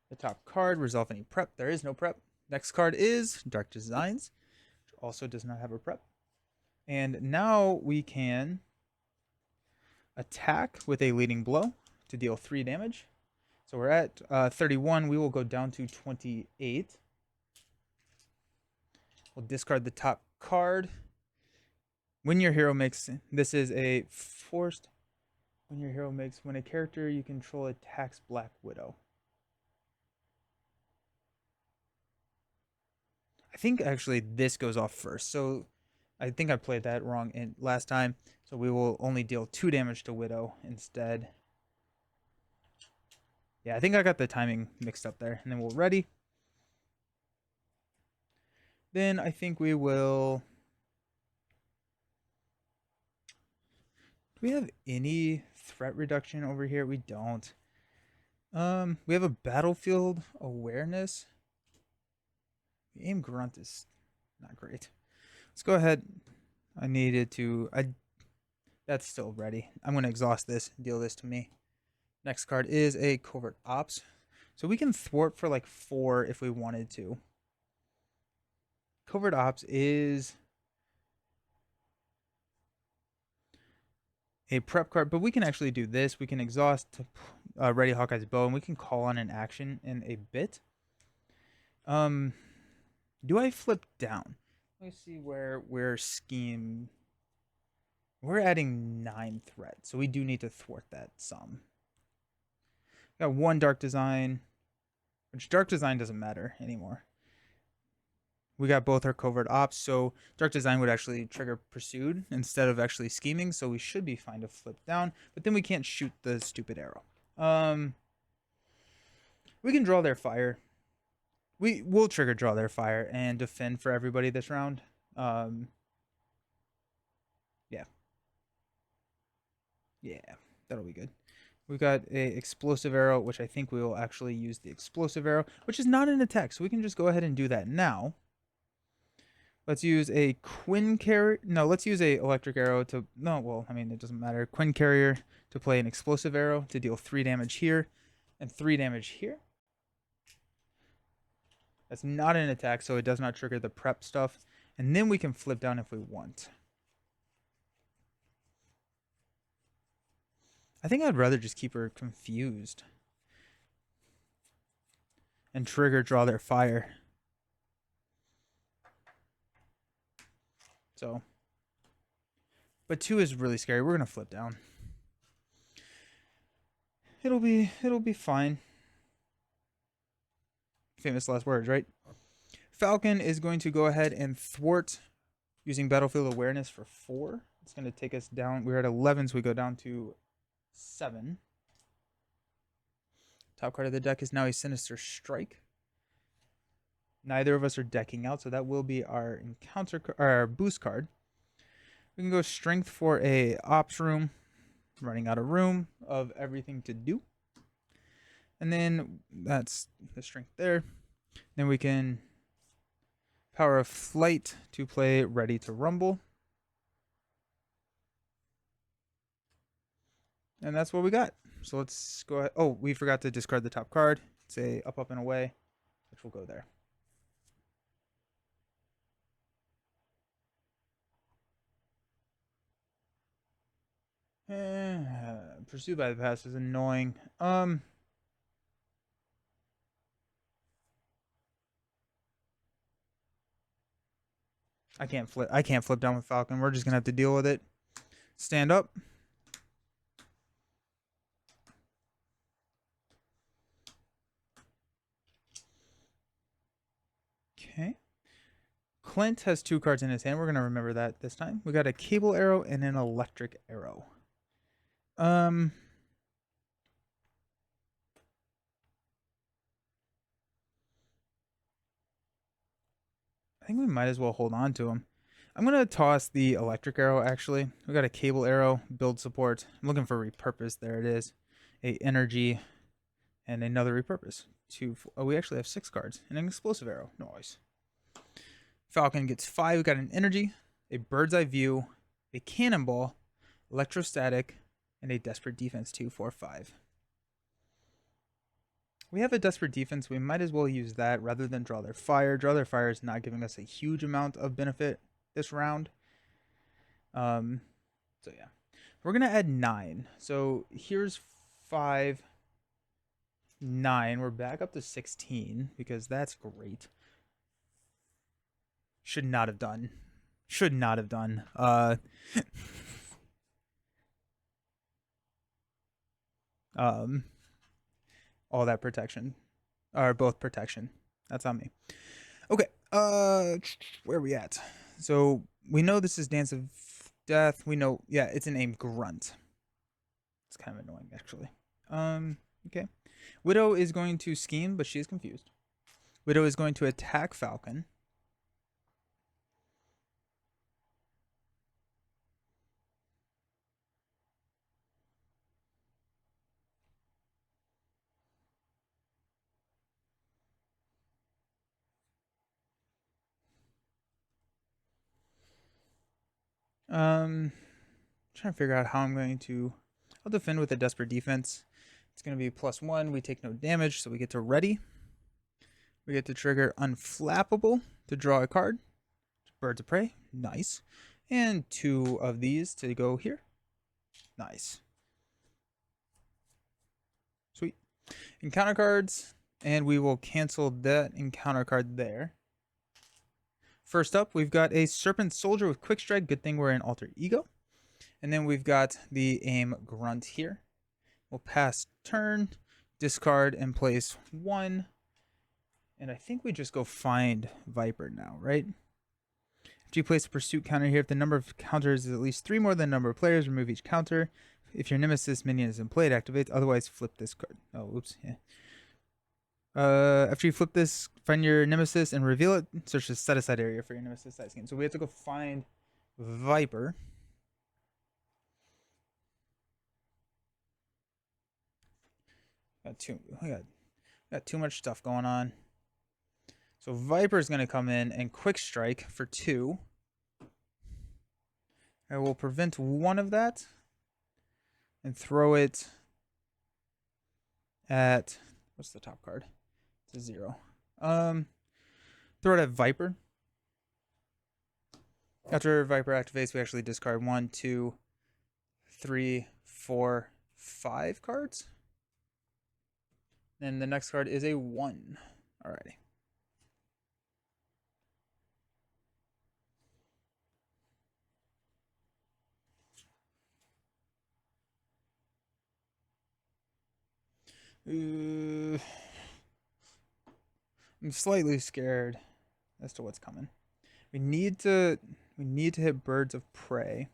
the top card, resolve any prep. There is no prep. Next card is Dark Designs, which also does not have a prep. And now we can attack with a Leading Blow to deal 3 damage. So we're at 31. We will go down to 28. We'll discard the top card. When your hero makes... This is a forced... When your hero makes... When a character you control attacks Black Widow. I think actually this goes off first. So I think I played that wrong last time. So we will only deal 2 damage to Widow instead. Yeah, I think I got the timing mixed up there. And then we'll ready. Then I think we will... Do we have any threat reduction over here? We don't. We have a battlefield awareness. The aim grunt is not great. Let's go ahead. I needed to... That's still ready. I'm going to exhaust this. Deal this to me. Next card is a Covert Ops. So we can thwart for like 4 if we wanted to. Covert Ops is a prep card, but we can actually do this. We can exhaust to ready Hawkeye's bow, and we can call on an action in a bit. Do I flip down? Let me see where we're scheme. We're adding 9 threat, so we do need to thwart that some. Got 1 Dark Design, which Dark Design doesn't matter anymore. We got both our Covert Ops, so Dark Design would actually trigger Pursued instead of actually scheming, so we should be fine to flip down, but then we can't shoot the stupid arrow. We can draw their fire. We will trigger draw their fire and defend for everybody this round. Yeah, that'll be good. We got a explosive arrow, which I think we will actually use the explosive arrow, which is not an attack, so we can just go ahead and do that now. Let's use a Quinn carrier. No, let's use a electric arrow to... No, well, I mean, it doesn't matter. Quinn carrier to play an explosive arrow to deal 3 damage here and 3 damage here. That's not an attack, so it does not trigger the prep stuff. And then we can flip down if we want. I think I'd rather just keep her confused. And trigger draw their fire. So. But 2 is really scary. We're going to flip down. It'll be fine. Famous last words, right? Falcon is going to go ahead and thwart using battlefield awareness for 4. It's going to take us down. We're at 11, so we go down to 7. Top card of the deck is now a Sinister Strike. Neither of us are decking out, so that will be our encounter our boost card. We can go Strength for a Ops room. Running out of room of everything to do. And then that's the Strength there. Then we can Power of Flight to play Ready to Rumble. And that's what we got. So let's go ahead. Oh, we forgot to discard the top card. It's a up, up, and away, which will go there. Pursued by the Past is annoying. I can't flip down with Falcon. We're just gonna have to deal with it. Stand up. Okay. Clint has 2 cards in his hand. We're gonna remember that this time. We got a Cable Arrow and an Electric Arrow. I think we might as well hold on to him. I'm going to toss the Electric Arrow, actually. We got a Cable Arrow, build support. I'm looking for repurpose. There it is. A Energy and another repurpose. Oh, we actually have 6 cards. And an Explosive Arrow. Nice. Falcon gets 5. We got an Energy, a Bird's Eye View, a Cannonball, Electrostatic, and a Desperate Defense 2, 4, 5. We have a Desperate Defense. We might as well use that rather than Draw Their Fire. Draw Their Fire is not giving us a huge amount of benefit this round. So yeah. We're going to add 9. So here's 5, 9. We're back up to 16 because that's great. Should not have done. Should not have done. All that protection, or both protection. That's on me. Okay, where are we at? So we know this is Dance of Death. We know, yeah, it's an aim grunt. It's kind of annoying, actually. Okay. Widow is going to scheme, but she is confused. Widow is going to attack Falcon. Trying to figure out how I'm going to. I'll defend with a Desperate Defense. It's going to be +1. We take no damage, so we get to Ready. We get to trigger Unflappable to draw a card. Birds of Prey. Nice. And 2 of these to go here. Nice. Sweet. Encounter cards. And we will cancel that encounter card there. First up, we've got a Serpent Soldier with Quick Strike. Good thing we're in Alter Ego. And then we've got the Aim Grunt here. We'll pass turn, discard, and place 1. And I think we just go find Viper now, right? After you place a pursuit counter here, if the number of counters is at least 3 more than the number of players, remove each counter. If your nemesis minion is in play, it activates. Otherwise, flip this card. Oh, oops. Yeah. After you flip this, find your nemesis and reveal it. Search the set aside area for your nemesis side skin. So we have to go find Viper. Got too much stuff going on. So Viper is going to come in and Quick Strike for 2. I will prevent 1 of that. and throw it at, what's the top card? It's a 0. Throw it at Viper. After Viper activates, we actually discard 1, 2, 3, 4, 5 cards. And the next card is a 1. Alrighty. I'm slightly scared as to what's coming. We need to hit Birds of Prey.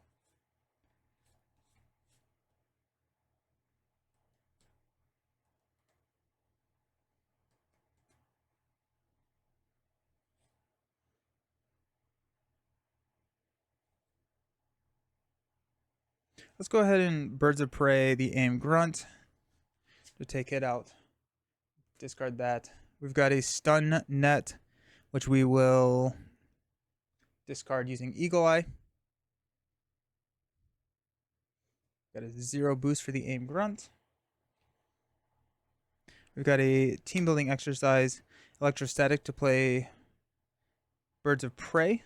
Let's go ahead and Birds of Prey the aim grunt to take it out. Discard that. We've got a stun net, which we will discard using Eagle Eye. Got a 0 boost for the aim grunt. We've got a team building exercise, electrostatic to play Birds of Prey.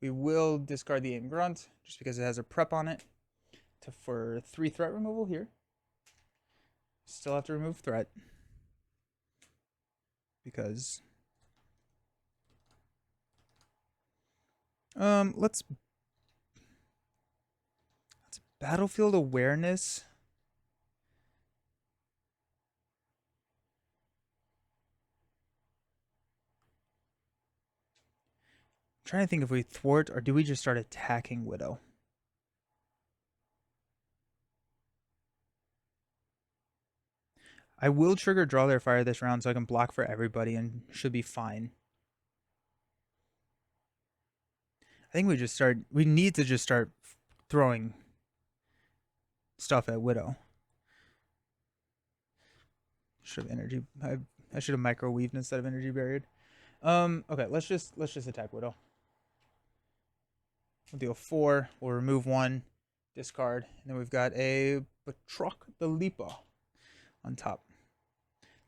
We will discard the aim grunt just because it has a prep on it for 3 threat removal here. Still have to remove threat because let's battlefield awareness. I'm trying to think if we thwart or do we just start attacking Widow? I will trigger Draw Their Fire this round so I can block for everybody and should be fine. I think we need to just start throwing stuff at Widow. Should have energy. I should have microwaved instead of energy buried. Okay, let's just attack Widow. We'll deal 4. We'll remove 1, discard, and then we've got a Batroc the Lipa on top.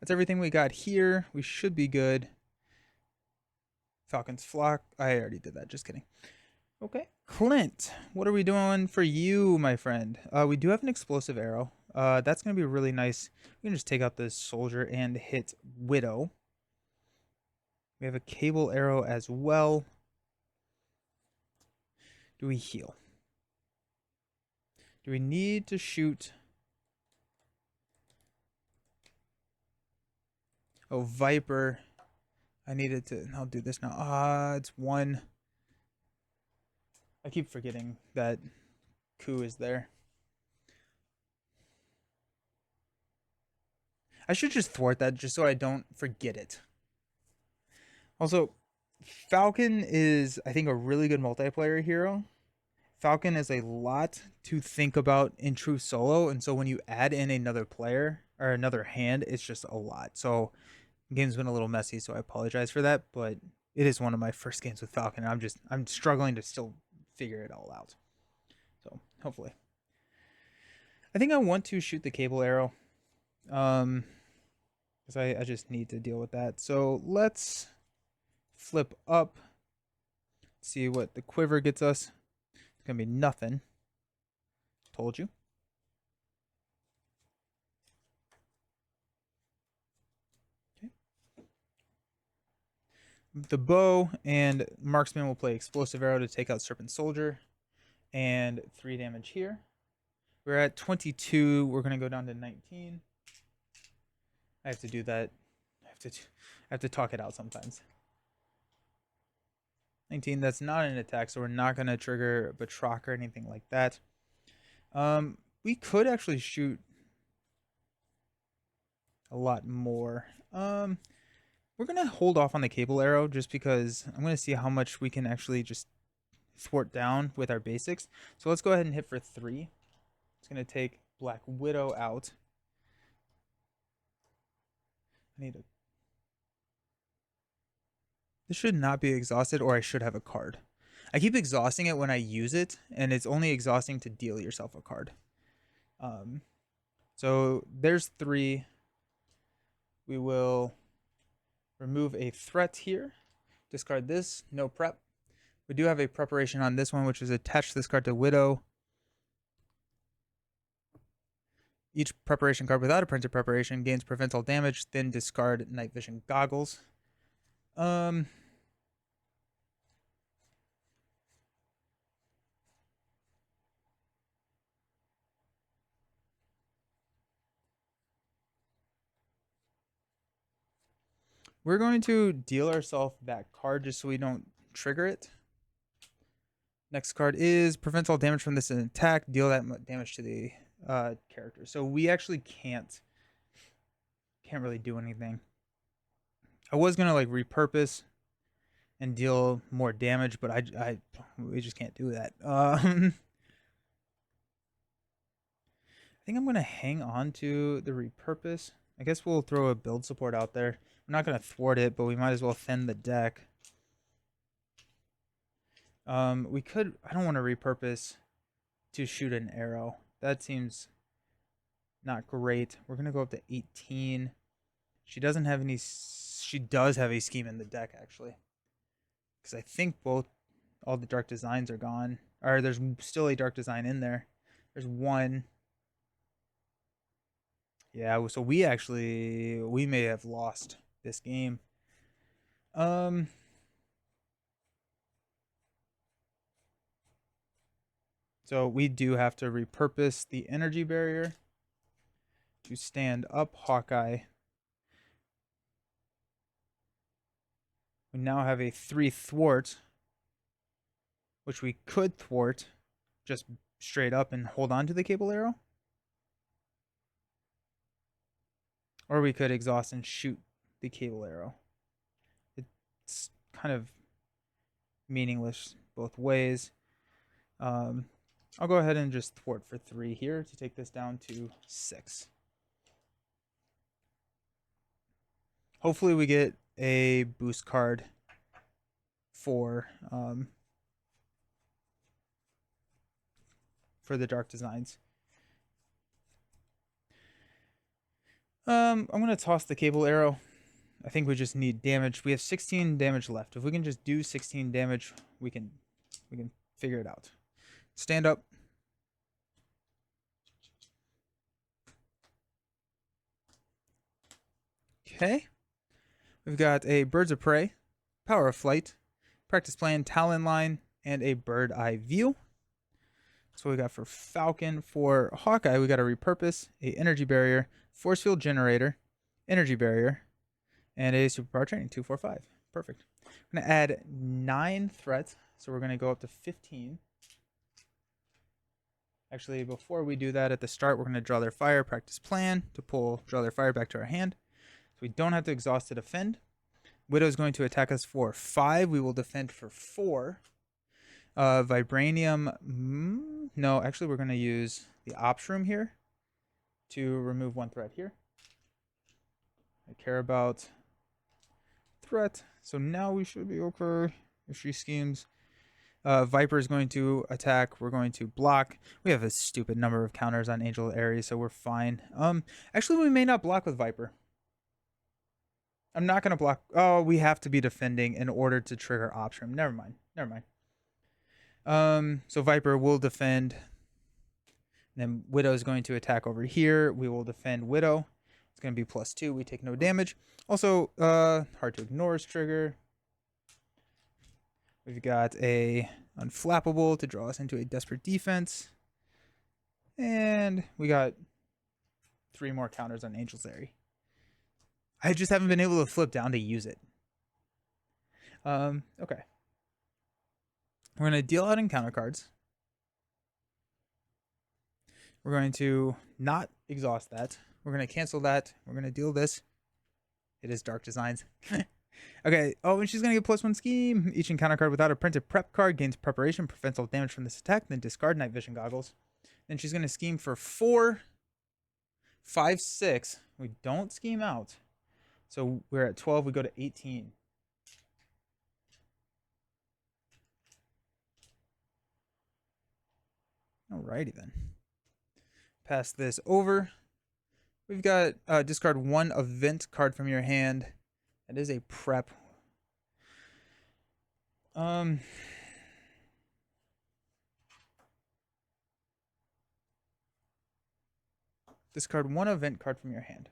That's everything we got here. We should be good. Falcon's flock. I already did that. Just kidding. Okay, Clint, what are we doing for you, my friend? We do have an explosive arrow. That's going to be really nice. We can just take out this soldier and hit Widow. We have a cable arrow as well. Do we heal? Do we need to shoot? Oh, Viper. I needed to. I'll do this now. It's 1. I keep forgetting that coup is there. I should just thwart that just so I don't forget it. Also, Falcon is, I think, a really good multiplayer hero. Falcon is a lot to think about in true solo, and so when you add in another player or another hand, it's just a lot. So the game's been a little messy, so I apologize for that, but it is one of my first games with Falcon. I'm struggling to still figure it all out. So hopefully. I think I want to shoot the cable arrow. Because I just need to deal with that. So let's flip up. See what the quiver gets us. It's going to be nothing. Told you. Okay. The bow and marksman will play explosive arrow to take out serpent soldier. And 3 damage here. We're at 22. We're going to go down to 19. I have to do that. I have to talk it out sometimes. 19, that's not an attack, so we're not going to trigger Batroc or anything like that. We could actually shoot a lot more. We're going to hold off on the cable arrow just because I'm going to see how much we can actually just thwart down with our basics. So let's go ahead and hit for 3. It's going to take Black Widow out. This should not be exhausted, or I should have a card. I keep exhausting it when I use it, and it's only exhausting to deal yourself a card. So there's 3. We will remove a threat here. Discard this, no prep. We do have a preparation on this one, which is attach this card to Widow. Each preparation card without a printed preparation gains prevents all damage, then discard night vision goggles. We're going to deal ourselves that card just so we don't trigger it. Next card is prevents all damage from this attack. Deal that damage to the character. So we actually can't really do anything. I was gonna like repurpose and deal more damage, but we just can't do that. I think I'm gonna hang on to the repurpose. I guess we'll throw a build support out there. We're not gonna thwart it, but we might as well thin the deck. We could. I don't want to repurpose to shoot an arrow. That seems not great. We're gonna go up to 18. She doesn't have any. She does have a scheme in the deck actually, because I think all the dark designs are gone. Or there's still a dark design in there. There's one. Yeah. So we may have lost this game. So we do have to repurpose the energy barrier to stand up Hawkeye. We now have a 3 thwart, which we could thwart just straight up and hold on to the cable arrow. Or we could exhaust and shoot the cable arrow. It's kind of meaningless both ways. I'll go ahead and just thwart for 3 here to take this down to 6. Hopefully we get a boost card for the dark designs. I'm gonna toss the cable arrow. I think we just need damage. We have 16 damage left. If we can just do 16 damage, we can figure it out. Stand up. Okay. We've got a Birds of Prey, Power of Flight, Practice Plan, Talon Line, and a Bird Eye View. That's what we got for Falcon. For Hawkeye, we got a Repurpose, a Energy Barrier, Force Field Generator, Energy Barrier, and a Superpower Training. 2, 4, 5. Perfect. I'm going to add 9 threats, so we're going to go up to 15. Actually, before we do that, at the start, we're going to draw their fire, practice plan to draw their fire back to our hand. So we don't have to exhaust to defend. Widow is going to attack us for 5. We will defend for 4. Vibranium. No, actually, we're going to use the Ops Room here to remove 1 threat here. I care about threat. So now we should be okay if she schemes. Viper is going to attack. We're going to block. We have a stupid number of counters on Angel Ares, so we're fine. Actually, we may not block with Viper. I'm not going to block. Oh, we have to be defending in order to trigger Option. Never mind. So Viper will defend. Then Widow is going to attack over here. We will defend Widow. It's going to be +2. We take no damage. Also, hard to ignore trigger. We've got a Unflappable to draw us into a Desperate Defense. And we got 3 more counters on Angel's Aerie. I just haven't been able to flip down to use it. Okay. We're going to deal out encounter cards. We're going to not exhaust that. We're going to cancel that. We're going to deal this. It is Dark Designs. Okay. Oh, and she's going to get +1 scheme. Each encounter card without a printed prep card gains preparation, prevents all damage from this attack, then discard night vision goggles. Then she's going to scheme for 4, 5, 6. We don't scheme out. So we're at 12. We go to 18. Alrighty then. Pass this over. We've got discard 1 event card from your hand. That is a prep. Discard 1 event card from your hand.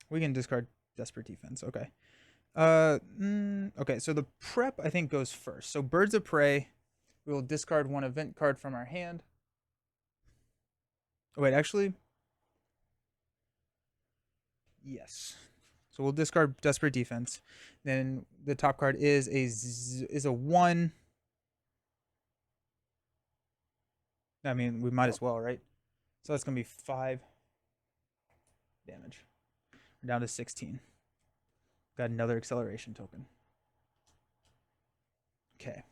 We can discard Desperate Defense. Okay. Okay, so the prep, I think, goes first. So Birds of Prey, we will discard 1 event card from our hand. Oh, wait, actually, yes. So we'll discard Desperate Defense. Then the top card is a 1. I mean, we might as well, right? So that's going to be 5 damage. We're down to 16. Got another acceleration token. Okay.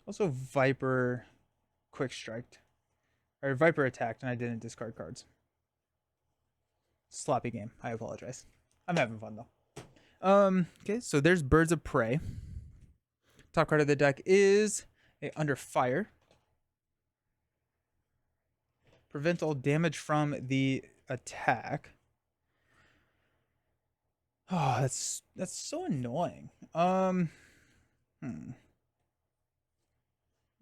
Also, Viper quick striked. Or Viper attacked, and I didn't discard cards. Sloppy game. I apologize. I'm having fun, though. Okay, so there's Birds of Prey. Top card of the deck is a Under Fire. Prevent all damage from the attack. Oh, that's so annoying.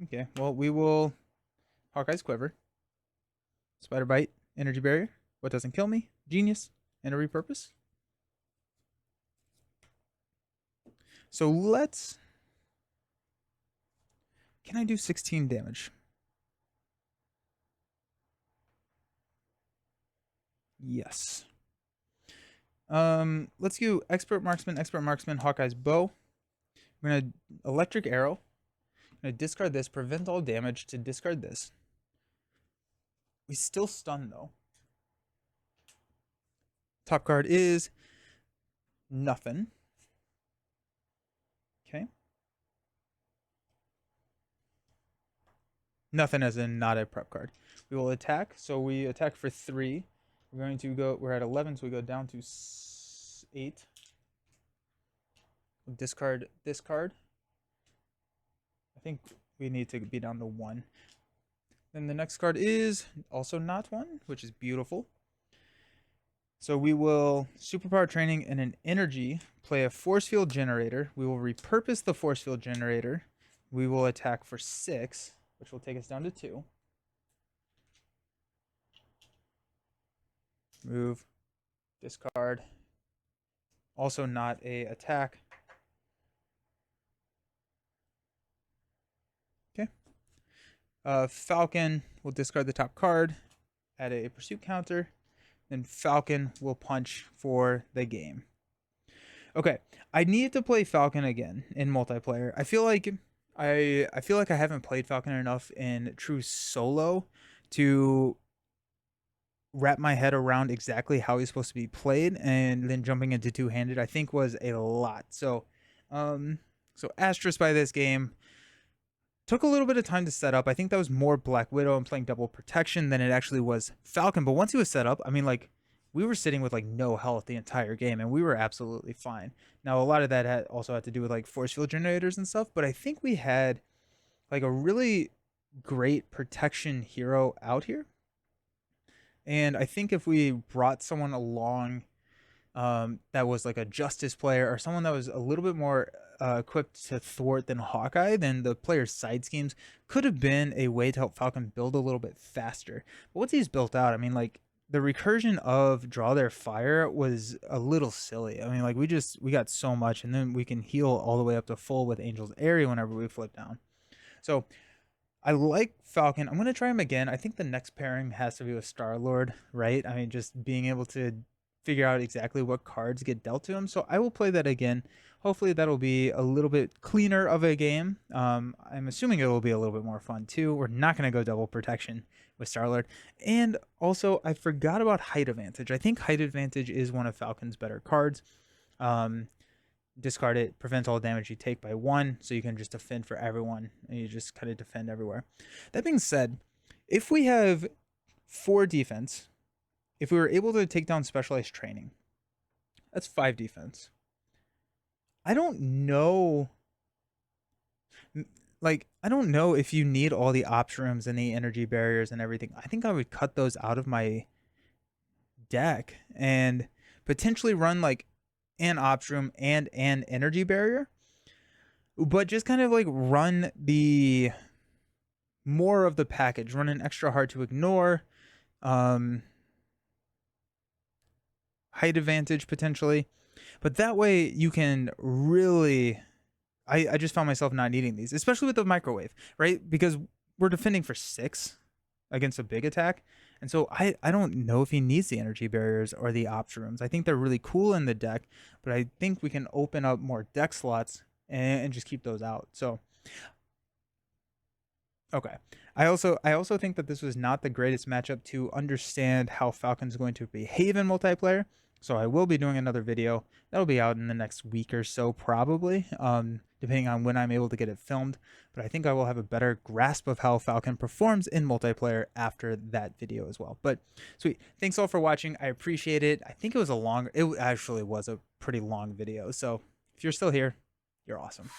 Okay, well, we will Hawkeye's Quiver. Spider Bite, Energy Barrier. What doesn't kill me? Genius. And a Repurpose. So let's... Can I do 16 damage? Yes. Let's do Expert Marksman, Hawkeye's Bow. We're going to Electric Arrow. I'm going to discard this, prevent all damage to discard this. We still stun, though. Top card is nothing. Okay. Nothing as in not a prep card. We will attack. So we attack for 3. We're going to go, we're at 11, so we go down to 8. We'll discard this card. I think we need to be down to 1. Then the next card is also not 1, which is beautiful. So we will Superpower Training and an Energy, play a Force Field Generator. We will repurpose the Force Field Generator. We will attack for 6, which will take us down to 2. Move, discard. Also not a attack. Okay. Falcon will discard the top card, add a pursuit counter, then Falcon will punch for the game. Okay, I need to play Falcon again in multiplayer. I feel like I haven't played Falcon enough in true solo to wrap my head around exactly how he's supposed to be played, and then jumping into two-handed I think was a lot. So asterisk by this game. Took a little bit of time to set up. I think that was more Black Widow and playing double protection than it actually was Falcon. But once he was set up, I mean, like, we were sitting with like no health the entire game, and we were absolutely fine. Now, a lot of that also had to do with like force field generators and stuff, but I think we had like a really great protection hero out here. And I think if we brought someone along that was like a justice player or someone that was a little bit more equipped to thwart than Hawkeye, then the player's side schemes could have been a way to help Falcon build a little bit faster. But once he's built out, I mean, like, the recursion of draw their fire was a little silly. I mean, like, we got so much, and then we can heal all the way up to full with Angel's Area whenever we flip down. So I like Falcon. I'm going to try him again. I think the next pairing has to be with Star-Lord, right? I mean, just being able to figure out exactly what cards get dealt to him. So I will play that again. Hopefully that'll be a little bit cleaner of a game. I'm assuming it will be a little bit more fun too. We're not going to go double protection with Star-Lord. And also, I forgot about Height Advantage. I think Height Advantage is one of Falcon's better cards. Discard it, prevent all damage you take by 1, so you can just defend for everyone, and you just kind of defend everywhere. That being said, if we have 4 defense, if we were able to take down specialized training, that's 5 defense. I don't know like, I don't know if you need all the ops rooms and the energy barriers and everything. I think I would cut those out of my deck and potentially run like an ops room and an energy barrier, but just kind of like run the more of the package, run an extra hard to ignore, height advantage potentially, but that way you can really. I just found myself not needing these, especially with the microwave, right? Because we're defending for 6 against a big attack. And so I don't know if he needs the energy barriers or the ops rooms. I think they're really cool in the deck, but I think we can open up more deck slots and just keep those out. So okay. I also think that this was not the greatest matchup to understand how Falcon's going to behave in multiplayer. So I will be doing another video that'll be out in the next week or so, probably, depending on when I'm able to get it filmed. But I think I will have a better grasp of how Falcon performs in multiplayer after that video as well. But sweet, thanks all for watching. I appreciate it. I think it actually was a pretty long video. So if you're still here, you're awesome.